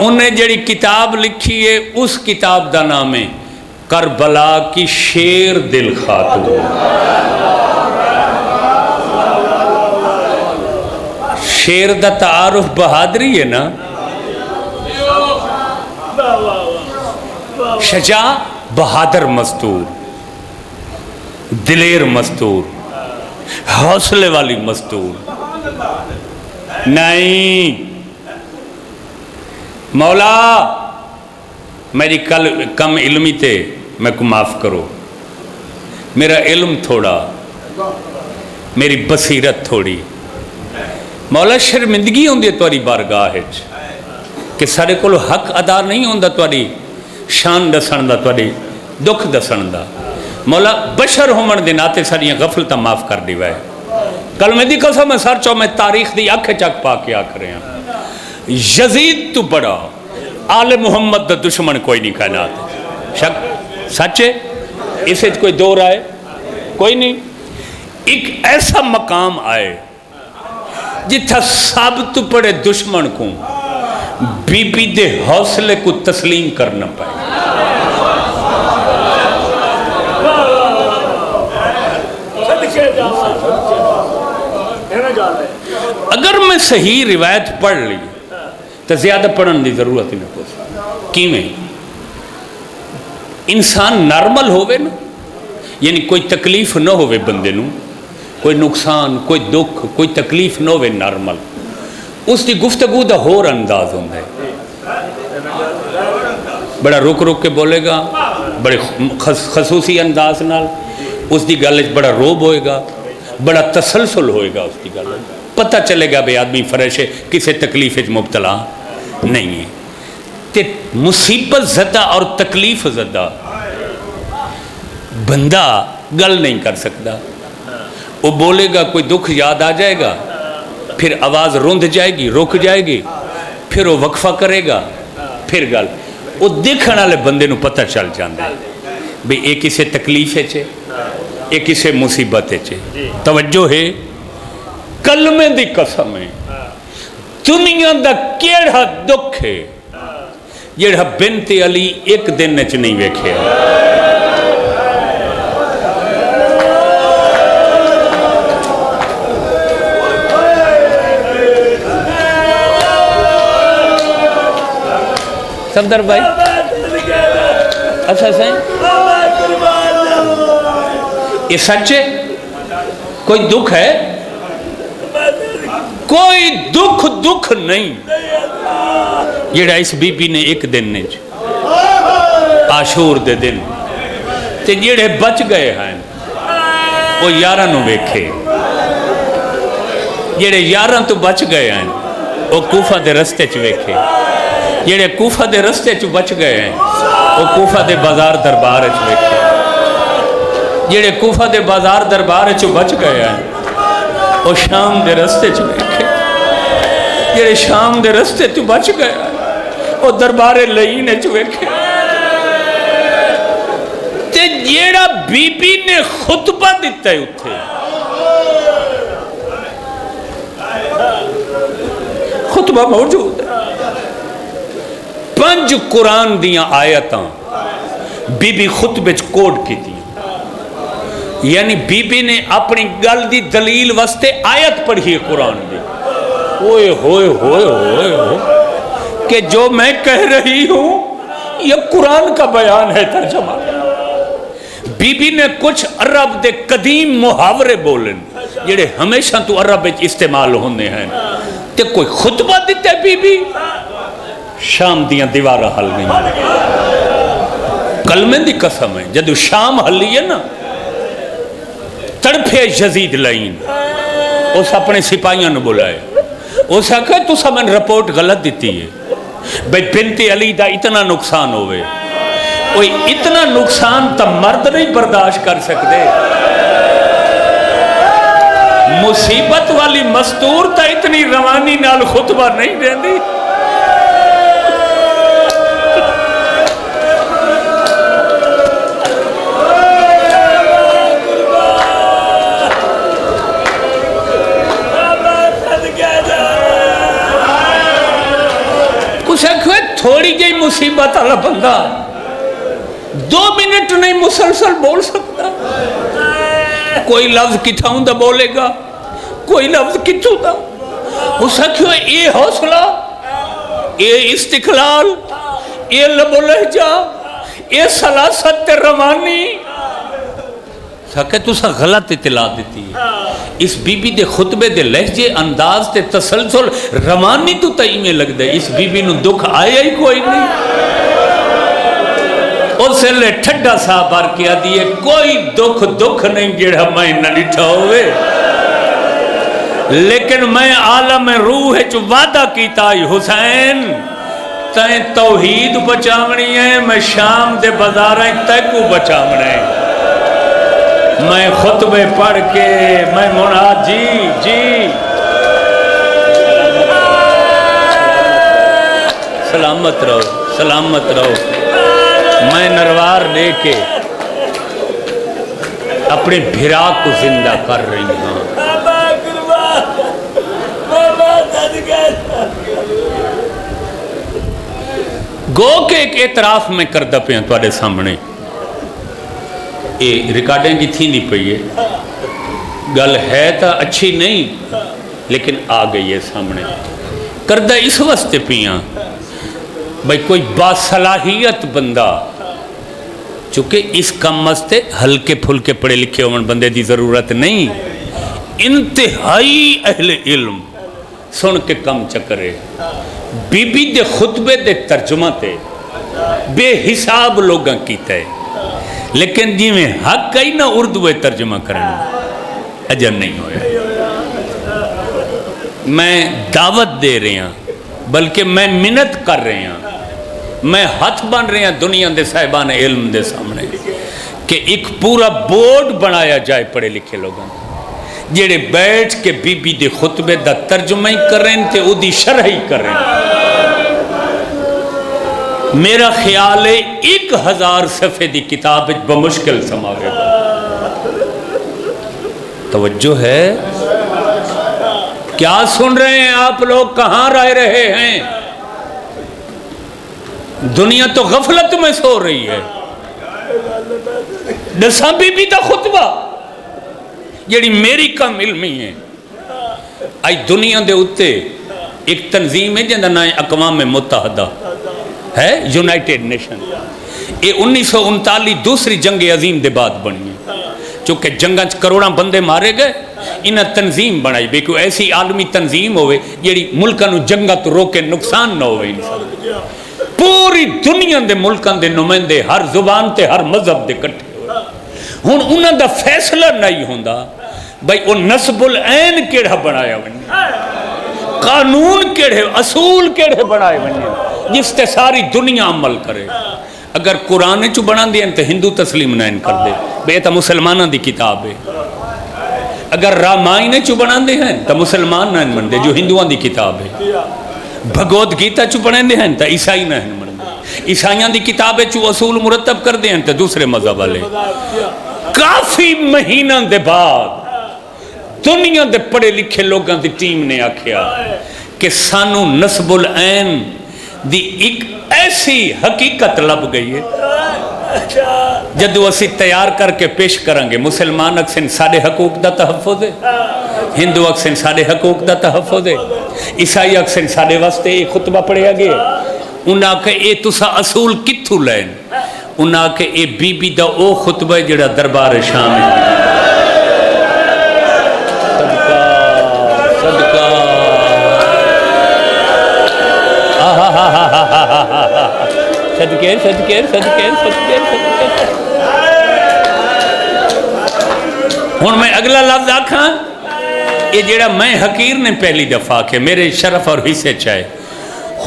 انہیں جڑی کتاب لکھی ہے اس کتاب دا نام ہے کربلا کی شیر دل خاتون. شیر دا تعارف بہادری ہے نا. شجاع بہادر مستور، دلیر مستور، حوصلے والی مستور. نہیں مولا میری کم علمی تے میں کو معاف کرو، میرا علم تھوڑا، میری بصیرت تھوڑی. مولا شرمندگی ہوندی ہے تواری بارگاہ کہ سارے کو حق ادا نہیں ہوندا تواری شان دسن دا، تواری دکھ دسن دا. مولا بشر ہومن دے ناتے ساریاں غفلتاں معاف کر دی وائے. کلمے دی قسم میں سر چو میں تاریخ دی اکھ چک پا کے آکھ رہے ہیں. یزید تو بڑا آل محمد دا دشمن کوئی نہیں کائنات. شک سچے اسے کوئی دور آئے کوئی نہیں. ایک ایسا مقام آئے جتھا ثابت پڑے دشمن کو بی بی دے حوصلے کو تسلیم کرنا پائے. اگر میں صحیح روایت پڑھ لی تو زیادہ پڑھن دی ضرورت ہی نہیں پوچھ. کیویں انسان نارمل ہوئے نا، یعنی کوئی تکلیف نہ ہوئے بندے نو، کوئی نقصان، کوئی دکھ، کوئی تکلیف نہ ہوئے نارمل، اس دی گفتگو دا ہور انداز ہوندہ ہے. بڑا رک رک کے بولے گا، بڑے خصوصی انداز نال اس دی گل بڑا روب ہوئے گا، بڑا تسلسل ہوئے گا اس دی گل. پتہ چلے گا بے آدمی فریش ہے، کسی تکلیف مبتلا نہیں ہے۔ تے مصیبت زدہ اور تکلیف زدہ بندہ گل نہیں کر سکتا، وہ بولے گا کوئی دکھ یاد آ جائے گا، پھر آواز روند جائے گی، رک جائے گی، پھر وہ وقفہ کرے گا، پھر گل وہ دیکھنے والے بندے نو پتہ چل جاتا ہے بھئی یہ کسے تکلیف ہے، یہ کسے مصیبت ہے۔ توجہ ہے، کلمے دی قسم ہے، دنیا دا کیڑا دکھ ہے جڑا بنت علی ایک دن وچ نہیں ویکھیا۔ صفدر بھائی اچھا سائیں یہ سچ ہے؟ کوئی دکھ ہے؟ کوئی دکھ نہیں جڑا اس بی بی نے ایک دن نے عاشور دے دن تے جڑے بچ گئے ہیں وہ یاراں نو ویکھے، جڑے یاراں تو بچ گئے ہیں وہ کوفہ دے رستے چ ویکھے، جڑے کوفہ دے رستے چ بچ گئے ہیں وہ کوفہ دے بازار دربار چ ویکھے، جڑے کوفہ دے بازار دربار چ بچ گئے ہیں وہ شام دے رستے چ ویکھے، جڑے شام دے رستے چ بچ گئے ہیں وہ دربار لعین چ ویکھے۔ تے جیڑا بی بی نے خطبہ دیتا ہے اتھے، خطبہ موجود ہے، 5 قرآن دیاں آیتاں بی بی خطبے چ کوڈ کی تھی، یعنی بی بی نے اپنی گل دی دلیل واسطے آیت پڑھی ہے قرآن دی، اوئے ہوئے ہوئے ہوئے ہوئے کہ جو میں کہہ رہی ہوں یہ قرآن کا بیان ہے ترجمہ۔ بی بی نے کچھ عرب دے قدیم محاورے بولن جڑے ہمیشہ تو عرب وچ استعمال ہونے ہیں، تے کوئی خطبہ دیتا ہے بی بی، شام دیاں دیوارہ حل نہیں، کلمے دی قسم ہے، جدو شام حلی ہے نا تڑپے یزید لعین، اس اپنے سپاہیاں نو بلائے، اس آکھا تو سا میں رپورٹ غلط دیتی ہے بھئی بنت علی دا اتنا نقصان ہوئے، کوئی اتنا نقصان تا مرد نہیں برداشت کر سکتے، مصیبت والی مستور تا اتنی روانی نال خطبہ نہیں دیں دی۔ تھوڑی جی مصیبت والا بندہ 2 منٹ نہیں مسلسل بول سکتا، کوئی لفظ کتھاؤں دا بولے گا، کوئی لفظ کتھوں دا، اس کیوں اے حوصلہ، اے استقلال، اے لب و لہجہ، اے سلاست روانی، ساکہ تو سا غلط اطلاع دیتی ہے۔ اس بی بی دے خطبے دے لہجے انداز تے تسلسل روانی تو تئی میں لگ دے، اس بی بی نو دکھ آیا ہی کوئی نہیں، اسے لے ٹھڈا سا بار کیا دیئے کوئی دکھ نہیں جڑا میں نہ ڈٹھا ہوئے، لیکن میں عالم روح چو وعدہ کیتا ہے حسین تائیں توحید بچامنی ہے، میں شام دے بازاریں تیکو بچامنے ہیں، میں خطبے پڑھ کے میں مناد جی سلامت رہو، میں نروار لے کے اپنے بھرا کو زندہ کر رہی ہوں، گو کے ایک اعتراف میں کردہ پہ ہیں تواڈے سامنے، یہ ریکارڈیں کی تھی نہیں پئی ہے، گل ہے تا اچھی نہیں لیکن آ گئی ہے سامنے، کردہ اس واسطے پیاں بھئی کوئی باصلاحیت بندہ، چونکہ اس کم واسطے ہلکے پھلکے پڑھے لکھے ہومن بندے دی ضرورت نہیں، انتہائی اہل علم سن کے کم چکرے، بی بی دے خطبے دے ترجمہ تے بے حساب لوگاں کیتا ہے، لیکن جی میں حق کئی نہ اردو ترجمہ کرنا اجر نہیں ہویا، میں دعوت دے رہے ہیں بلکہ میں منت کر رہے ہیں، میں ہاتھ بن رہے ہیں دنیا دے صاحبان علم دے سامنے کہ ایک پورا بورڈ بنایا جائے پڑھے لکھے لوگوں جڑے بیٹھ کے بی بی دے خطبے دا ترجمہ ہی کر رہے ہیں تے او دی شرح ہی کر رہے ہیں۔ میرا خیال ہے 1000 صفحے دی کتاب بمشکل سماوے گا۔ توجہ ہے؟ کیا سن رہے ہیں آپ لوگ؟ کہاں رہے ہیں؟ دنیا تو غفلت میں سو رہی ہے۔ دساں بی بی دا خطبہ جیڑی میری کم علمی ہے، آئی دنیا دے اتے ایک تنظیم ہے جنہاں نام اقوام متحدہ ہے، یونائٹڈ نیشن۔ یہ 1939 دوسری جنگ عظیم دے بعد بنی ہے، چونکہ جنگاں کروڑاں بندے مارے گئے، انہاں تنظیم بنائی بے کوئی ایسی عالمی تنظیم ہوئے جیڑی ملکاں نو جنگاں تو روکے نقصان نہ ہوئے انسان۔ پوری دنیا دے ملکاں دے نمائندے ہر زبان تے ہر مذہب دے کٹھے ہوئے، ہن انہاں دا فیصلہ نہیں ہوندا بھائی وہ نصب العین کیڑا بنایا ونی، قانون کیڑے، اصول کیڑے بنائے ونی جس تے ساری دنیا عمل کرے۔ اگر قرآن چو بنا دیا تو ہندو تسلیم نہ کر دے بے تا مسلمانہ دی کتاب ہے، اگر رامائن چو بنا دے ہیں تو مسلمان نہ من دے جو ہندوان دی کتاب ہے، بھگوت گیتا چو بنا دے ہیں تو عیسائی نہ من دے، عیسائیان دی کتاب چو اصول مرتب کر دے ہیں تو دوسرے مذہب والے۔ کافی مہینہ دے بعد دنیا دے پڑھے لکھے لوگاں دی ٹیم نے آکھیا کہ سانو نصب العین دی ایک ایسی حقیقت لب گئی ہے جدو اسی تیار کر کے پیش کریں گے۔ مسلمان اکسن ساڑے حقوق دا تحفظ ہے، ہندو اکسن ساڑے حقوق دا تحفظ ہے، عیسائی اکسن ساڑے واسطے ایک خطبہ پڑھے گئے، انہاں کہ اے تسا اصول کتھو لین، انہاں کہ اے بی بی دا او خطبہ جڑا دربار شام ہے۔ صدقہ صدقے صدقے صدقے صدقے صدقے۔ ہن میں اگلا لفظ آکھاں، یہ جڑا میں حقیر نے پہلی دفعہ کہ میرے شرف اور حصے چاہے،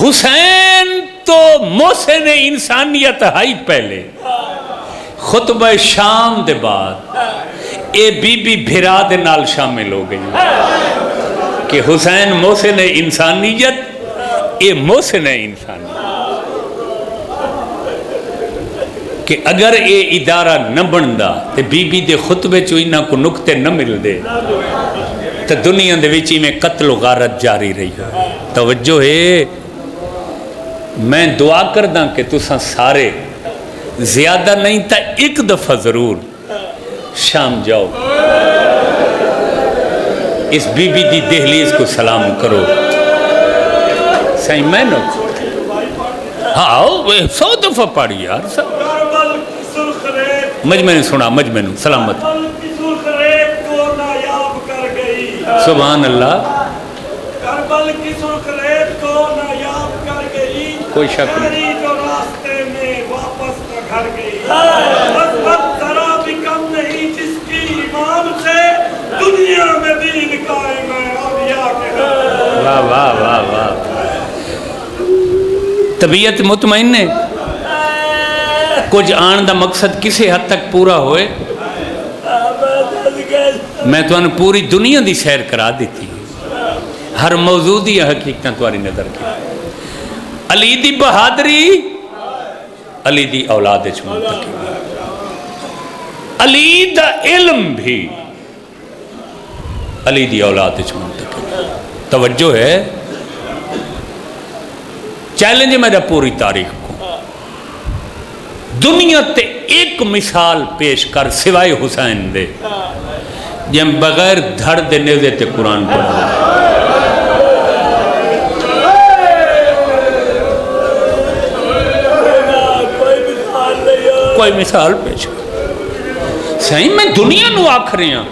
حسین تو محسن انسانیت ہائی پہلے، خطبہ شام دے بعد اے بی بی بھرا دے نال شامل ہو گئی کہ حسین محسن انسانیت، اے محسن انسانیت، کہ اگر اے ادارہ نہ بندا تے بی بی دے خطبے چو انہاں کو نکتے نہ مل دے تو دنیا دے وچی میں قتل و غارت جاری رہی ہو۔ توجہ ہے، میں دعا کرداں کہ تساں سارے زیادہ نہیں تا ایک دفعہ ضرور شام جاؤ، اس بی بی دی دہلیز کو سلام کرو۔ صحیح میں نو ہاں 100 دفعہ پاڑی یار، مجمع نے سنا، مجمع نے سلامت، سبحان اللہ، کربل کی سرخ ریت کو نایاب کر گئی، کوئی شک نہیں، جو راستے میں واپس نہ گھر گئی، مثبت ذرا بھی کم نہیں جس کی ایمان سے دنیا میں دین قائم ہے اولیاء کے۔ واہ واہ واہ واہ، طبیعت مطمئن ہے، کچھ آن دا مقصد کسی حد تک پورا ہوئے، میں تو انہوں پوری دنیا دی سیر کرا دیتی، ہر موضوع دی حقیقتاں تواری نظر کی۔ علی دی بہادری علی دی اولاد اچھ منتقی، علی دا علم بھی علی دی اولاد اچھ منتقی۔ توجہ ہے، چیلنج ہے میرا پوری تاریخ کو، دنیا تے ایک مثال پیش کر سوائے حسین دے جن بغیر دھڑ دے نیزے تے قرآن پڑھا، کوئی مثال پیش کر۔ صحیح میں دنیا نو آکھ رہے ہیں،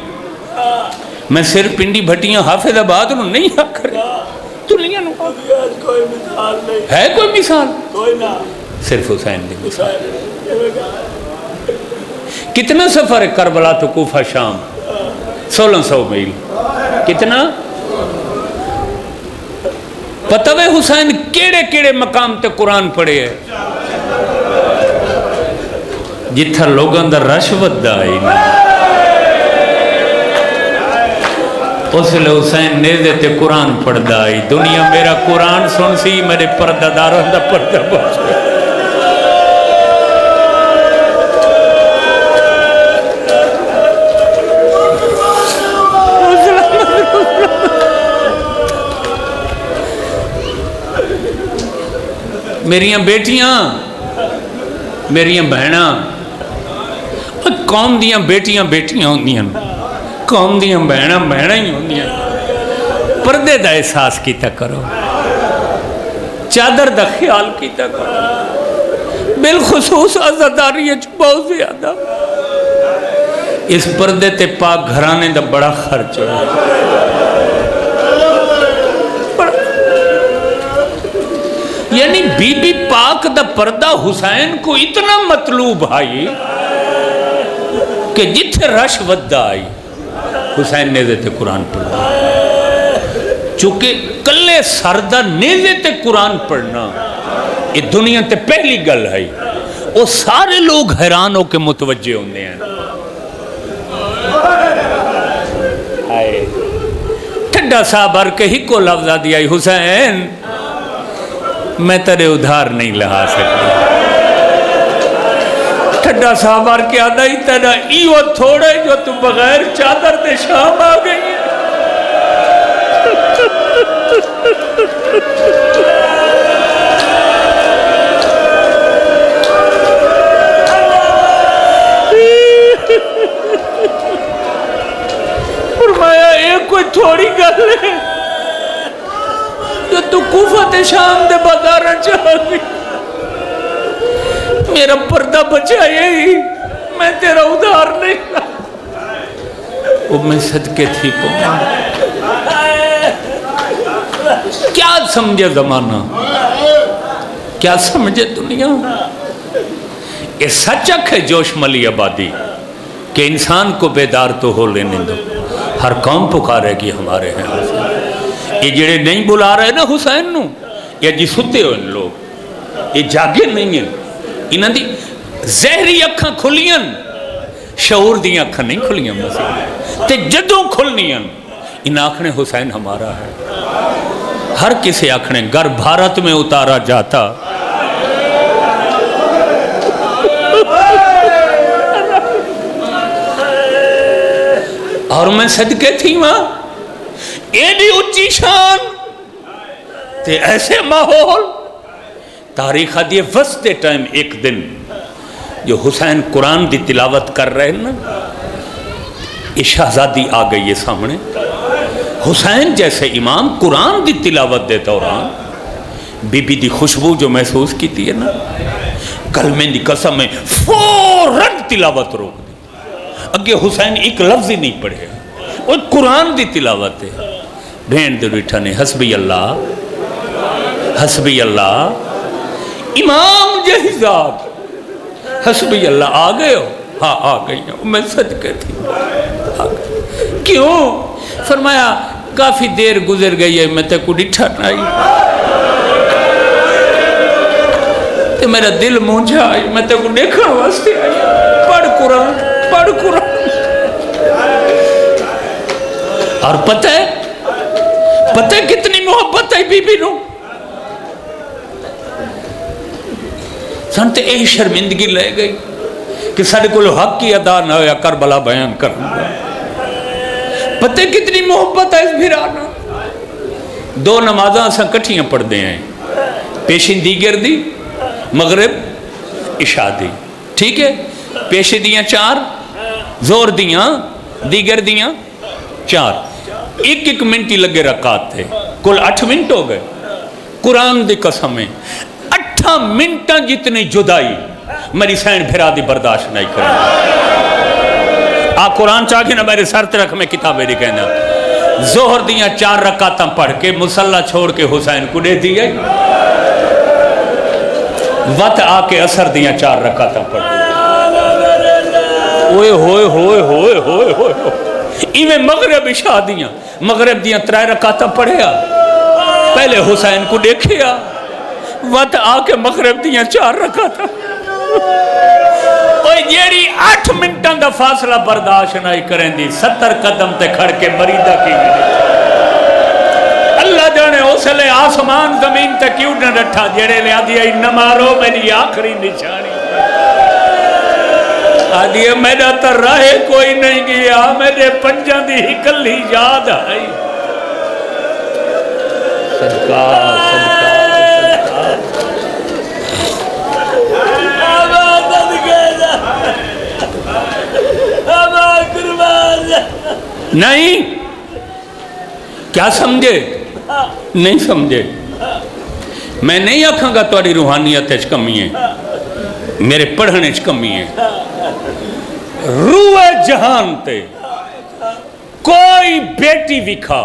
میں صرف پنڈی بھٹیاں حافظ آباد نو نہیں آکھ رہے، دنیا نو ہے کوئی مثال؟ صرف حسین دی مثال۔ کتنا سفر ہے کربلا تو کوفہ شام؟ 1600 میل، کتنا؟ پتہ ہے حسین کیڑے کیڑے مقام تے قرآن پڑھے ہے جتھا لوگاں دا رشوت دا آئی نا اس لئے حسین نیزے تے قرآن پڑھ دا آئی دنیا میرا قرآن سن سی میرے پردہ داروں دا پردہ بچ گیا میریاں بیٹیاں میریاں بہناں قوم دیاں بیٹیاں بیٹیاں ہوندیاں قوم دیاں بہناں بہناں ہی ہوندیاں پردے دا احساس کیتا کرو چادر دا خیال کیتا کرو بالخصوص عزاداری بہت زیادہ اس پردے تے پاک گھرانے دا بڑا خرچ ہے یعنی بی بی پاک دا پردہ حسین کو اتنا مطلوب آئی کہ جتھے رشوت دا آئی حسین نیزے تے قرآن پڑھنا چونکہ کلے سردہ نیزے تے قرآن پڑھنا یہ دنیا تے پہلی گل ہے وہ سارے لوگ حیران ہو کے متوجہ ہوندے ہیں ٹھڈا صاحب ہر کے ہی کو لفظہ دیا حسین میں تیرے ادھار نہیں لہا سکتا ٹھڈا صاحب آر کے آدھا ہی تیرا ایو تھوڑے جو تو بغیر چادر دے شام آ گئی ہے فرمایا ایک کوئی تھوڑی گل ہے جو تو کوفہ شام دے بازارہ چاہ گئی میرا پردہ بچائے ہی میں تیرا ادھار نہیں لا وہ میں صدقے تھی کو کیا سمجھے زمانہ کیا سمجھے دنیا یہ سچک ہے جوش ملی آبادی کہ انسان کو بیدار تو ہو لینے دو ہر قوم پکارے گی ہمارے ہیں یہ جڑے نہیں بلا رہے نا حسین نو یا جی ستے ہو ان لوگ یہ جاگے نہیں ہیں انہاں دی زہری اکھاں کھلیاں شعور دی اکھاں نہیں کھلیاں مسیح تے جدوں کھلنیاں ان آنکھنے حسین ہمارا ہے ہر کسی آنکھنے گر بھارت میں اتارا جاتا اور میں صدقے تھی ماں ایڈی اچھی شان تے ایسے ماحول تاریخ دیئے وسط ٹائم ایک دن جو حسین قرآن دی تلاوت کر رہے ہیں نا یہ شہزادی آ گئی ہے سامنے حسین جیسے امام قرآن دی تلاوت دے دوران بی بی دی خوشبو جو محسوس کی تھی ہے نا کلمے دی قسم میں فوراً تلاوت روک دی اگے حسین ایک لفظ ہی نہیں پڑھے وہ قرآن دی تلاوت ہے بھین دے بیٹھا نے حسبی اللہ امام جہزاد حسبی اللہ آ گئے ہو ہاں آ گئی ہوں میں صدقے تھی کیوں فرمایا کافی دیر گزر گئی ہے میں تے کو ڈٹھا نائی تے میرا دل مونجھا آئی میں تے کو دیکھا واسطے آئی پڑھ قرآن اور پتہ ہے کتنی محبت ہے بی بی نو سنتے اے شرمندگی لے گئی کہ سارے کو حق کی ادا نہ ہویا کربلا بیان کرنا پتہ کتنی محبت ہے اس بھیرانا دو نمازاں سن کٹھیاں پڑھ دے ہیں پیشین دیگر دی مغرب عشاء دی ٹھیک ہے پیشی دیاں 4 زور دیاں دیگر دیاں 4 ایک منٹ ہی لگے رکعت تھے کل 8 منٹ ہو گئے قرآن دی قسمیں 8 منٹاں جتنی جدائی میری سین بھرا دی برداشت نہیں کریں قرآن چاہ کے نہ میرے سر ترک میں کتابیں دی کہنا زہر دیاں 4 رکعتاں پڑھ کے مسلح چھوڑ کے حسین کو دے دی وقت آ کے اثر دیاں 4 رکعتاں پڑھ دی اوئے ہوئے ہوئے ہوئے ہوئے ہوئے ایویں مغرب عشاء دیاں مغرب دیاں 3 رکعتاں پڑھیا پہلے حسین کو دیکھیا وقت آ کے مغرب دیاں 4 رکعت اوہ جیڑی 8 منٹاں دا فاصلہ برداشت نہیں کریں دی 70 قدم تے کھڑ کے مریدہ کی اللہ جانے اس لئے آسمان زمین تے کیوں نہ رٹھا جیڑے لے آدھی ہے نہ مارو میری آخری نشانی آدھی ہے میرا تر راہ کوئی نہیں گیا میرے پنجان دی ہکل ہی یاد آئی صدقہ نہیں کیا سمجھے نہیں سمجھے میں نہیں آکھاں گا تاری روحانیت اچھ کمی ہے میرے پڑھنے اچھ کمی ہے روح جہان تے کوئی بیٹی وکھا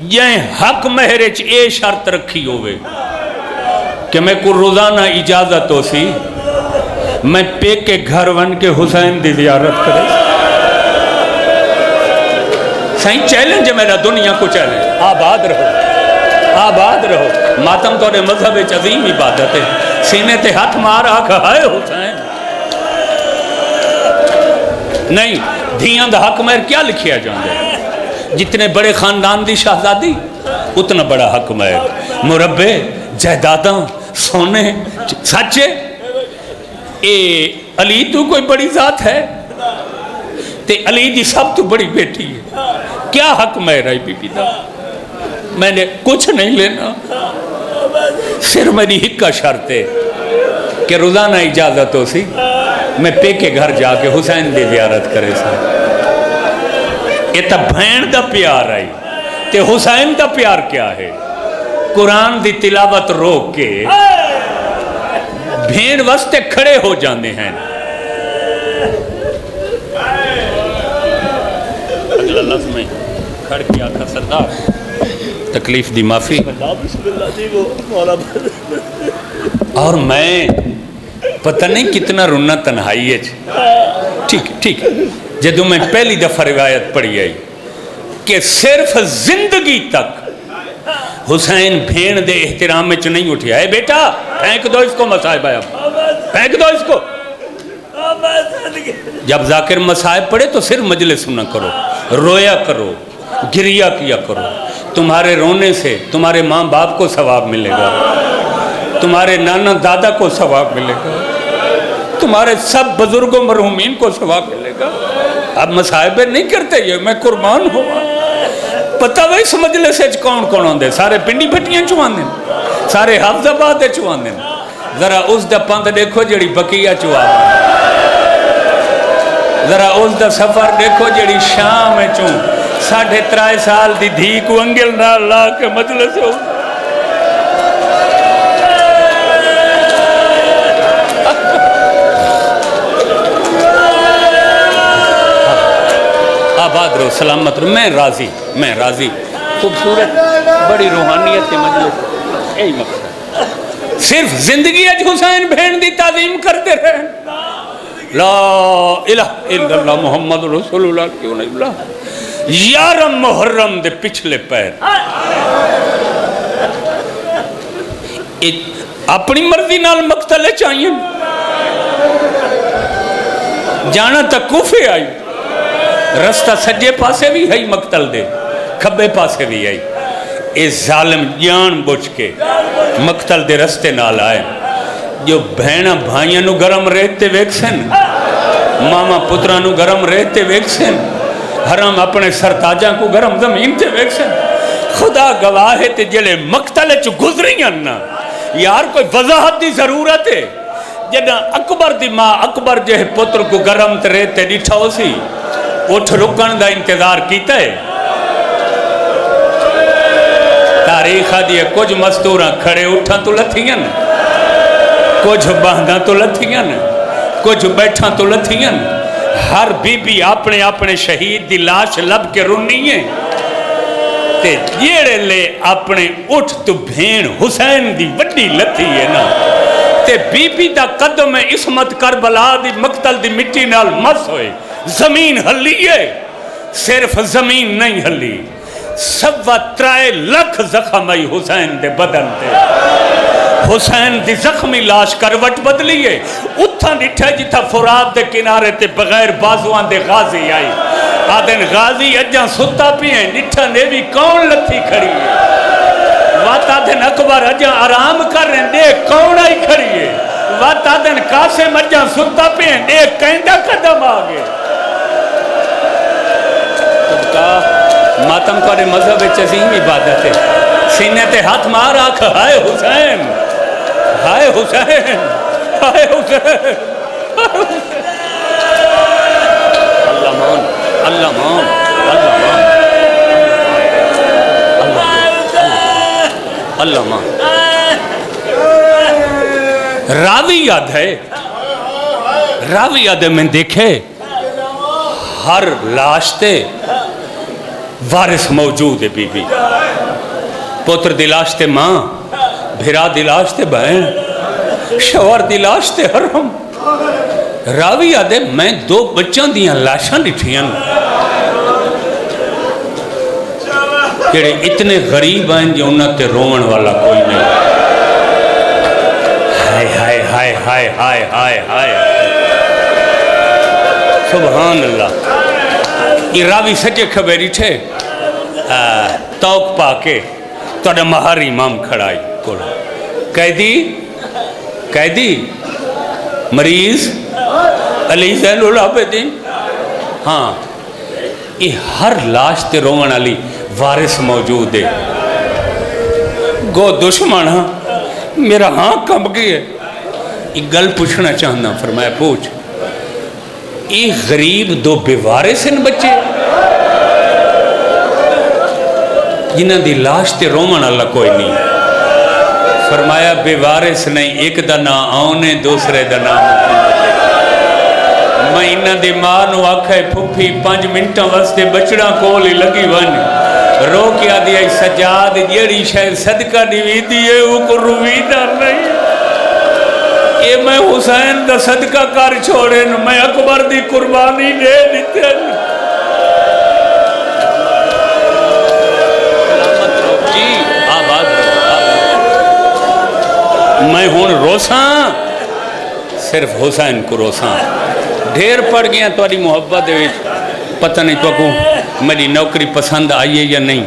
یہ حق مہرچ اے شرط رکھی ہوئے کہ میں کو روزانہ اجازت ہو سی میں پیک کے گھر ون کے حسین دی زیارت کرے سائیں چیلنج ہے میرا دنیا کو چیلنج آباد رہو ماتم تو نے مذہب عظیم عبادت ہے سینے تے ہاتھ مار آکھا ہے حسین نہیں دھیاں دا حق مہر کیا لکھیا جاندے جتنے بڑے خاندان دی شہزادی اتنا بڑا حق مہر مربع جائیداداں سونے سچے اے علی تو کوئی بڑی ذات ہے تے علی دی سب تو بڑی بیٹی ہے کیا حق مہر ہے بی بی دا میں نے کچھ نہیں لینا صرف میری ہکا شرط ہے کہ روزانہ اجازت ہو سی میں پے کے گھر جا کے حسین دی زیارت کرے سا یہ تا بھین دا پیار آئی تے حسین دا پیار کیا ہے قرآن دی تلاوت روک کے بھین وستے کھڑے ہو جانے ہیں اگلا لفظ میں کھڑ کیا تھا سردار تکلیف دی معافی اور میں پتہ نہیں کتنا رونا تنہائی ہے ٹھیک جدو میں پہلی دفعہ روایت پڑھی آئی کہ صرف زندگی تک حسین بھین دے احترام میں نہیں اٹھیا ہے بیٹا پھینک دو اس کو مصائب ہے پھینک دو اس کو جب ذاکر مصائب پڑھے تو صرف مجلس نہ کرو رویا کرو گریا کیا کرو تمہارے رونے سے تمہارے ماں باپ کو ثواب ملے گا تمہارے نانا دادا کو ثواب ملے گا تمہارے سب بزرگوں مرحومین کو ثواب ملے گا اب مصائبے نہیں کرتے یہ میں قربان ہوا پتہ وہی سمجھ لے سے کون کون ہوندے سارے پنڈی بھٹیاں چوان دیں سارے حافظ آباد چوان دیں ذرا اس دا پاند دیکھو جڑی بقیہ چوان ذرا اس دا سفر دیکھو جڑی شام ہے چون 3.5 سال دی دھی کو انگل نہ لا کے مجلس ہو آباد رہو سلامت رہو میں راضی خوبصورت بڑی روحانیت کے مجلس یہی مقصد صرف زندگی اج حسین بھین دی تعظیم کرتے رہے لا الہ الا اللہ محمد رسول اللہ کیوں نہیں بلا یارم محرم دے پچھلے پیر اپنی مرضی نال مقتل چاہیے جانا تک کوفے آئی رستہ سجے پاسے بھی ہے مقتل دے کھبے پاسے بھی ہے اے ظالم جان بچ کے مقتل دے رستے نال آئے جو بہنہ بھائیاں نو گرم رہتے ویکسن ماما پترہ نو گرم رہتے ویکسن حرم اپنے سرتاجاں کو گرم زمین تے ویکسن خدا گواہ تے جلے مقتل چو گزریاں نا یار کوئی وضاحت دی ضرورت ہے جنہ اکبر دی ماں اکبر جہے پتر کو گرم تے رہتے ڈٹھا ہو سی اٹھ رکن دا انتظار کیتا ہے تاریخ دیئے کچھ مستوراں کھڑے اٹھاں تو لتھیاں کچھ باندھاں تو لتھیاں کچھ بیٹھاں تو لتھیاں ہر بی بی اپنے شہید دی لاش لب کے رونی ہے تے جیڑے لے اپنے اٹھ تو بھین حسین دی وڈی لتھی ہے نا تے بی بی دا قدم عصمت کربلا دی مقتل دی مٹی نال مس ہوئے زمین ہلی ہے صرف زمین نہیں ہلی سوا 3 لکھ زخم آئی حسین دے بدن دے. حسین دی زخمی لاش کروٹ بدلیے اتھا نٹھا جتھا فرات دے کنارے تے بغیر بازوان دے غازی آئی. آدن غازی اجاں ستا پیئے نٹھا نے بھی کون لتھی کھڑی ہے. وات آدن اکبر اجاں آرام کر رہے ہیں دیکھ کون آئی کھڑی ہے. وات آدن قاسم اجاں ستا پیئے دیکھ کہندہ قدم آگے. تب کہا ماتم کرے مذہب عظیم عبادت ہے. سینے تے ہاتھ مار آکھ ہائے حسین ہائے حسین ہائے حسین. اللہ مان اللہ مان اللہ مان اللہ مان. راوی یاد ہے راوی یاد ہے میں دیکھے ہر لاش تے وارث موجود ہے. بی بی پوتر دی لاش تے ماں بھرا دی لاش تے بہن شوہر دی لاش تے حرم. راوی یاد ہے میں 2 بچوں دیاں لاشاں ڈٹھیاں جڑے اتنے غریب ہیں جو انہاں تے رومن والا کوئی نہیں. ہائے ہائے ہائے ہائے ہائے ہائے ہائے سبحان اللہ. یہ راوی سجے خبری تھے توق پا کے توڑا مہار امام کھڑائی کوڑا قیدی مریض علی زین العابدین. ہاں یہ ہر لاش تے رومن علی وارث موجود ہے. گو دشمن ہاں میرا ہاں کب گئی ہے. یہ گل پوچھنا چاہنا فرمایا پوچھ. یہ غریب 2 بے وارث ہیں بچے جنہاں دی لاش تے رومن اللہ کوئی نہیں. فرمایا بے وارث نہیں ایک دا نام آنے دوسرے دا نام میں انہاں دی ماں نو آکھے پھپھی 5 منٹاں واسطے بچڑا کول ہی لگی ون رو کیا دیا سجاد جیڑی شاید صدقہ دیوی دیئے وہ کو رویدہ نہیں. یہ میں حسین دا صدقہ کر چھوڑے میں اکبر دی قربانی دے دیتے. میں ہون روساں صرف حسین کو روساں. ڈھیر پڑ گیا تواری محبت دے پتہ نہیں تو کو میری نوکری پسند آئیے یا نہیں.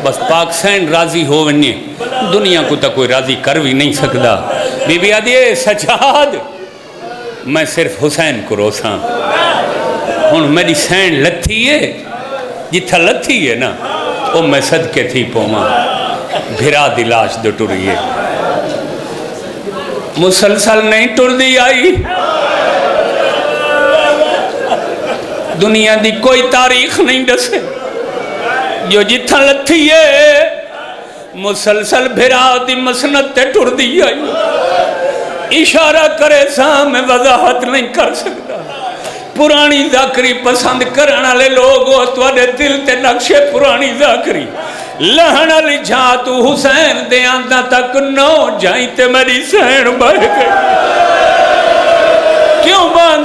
بس پاک سین راضی ہو ونیے دنیا کو تا کوئی راضی کر بھی نہیں سکتا. بی بی آدھیے سجاد میں صرف حسین کو روساں. ہون میری سین لتھی ہے جتھا لتھی ہے نا وہ میں صدقے تھی پوما بھرا دلاش دو ٹوری ہے. مسلسل نہیں ٹر دی آئی. دنیا دی کوئی تاریخ نہیں دسے جو جتھا لتھی ہے مسلسل بھرا دی مسنت تے ٹر دی آئی. اشارہ کرے ساں میں وضاحت نہیں کر سکتا. پرانی ذاکری پسند کرنا لے لوگو توڑے دل تے نقشے پرانی ذاکری لہنا لی جھا تو حسین دے آندہ تک نو جائیں تے میری سین بڑھ گئی. کیوں باندھ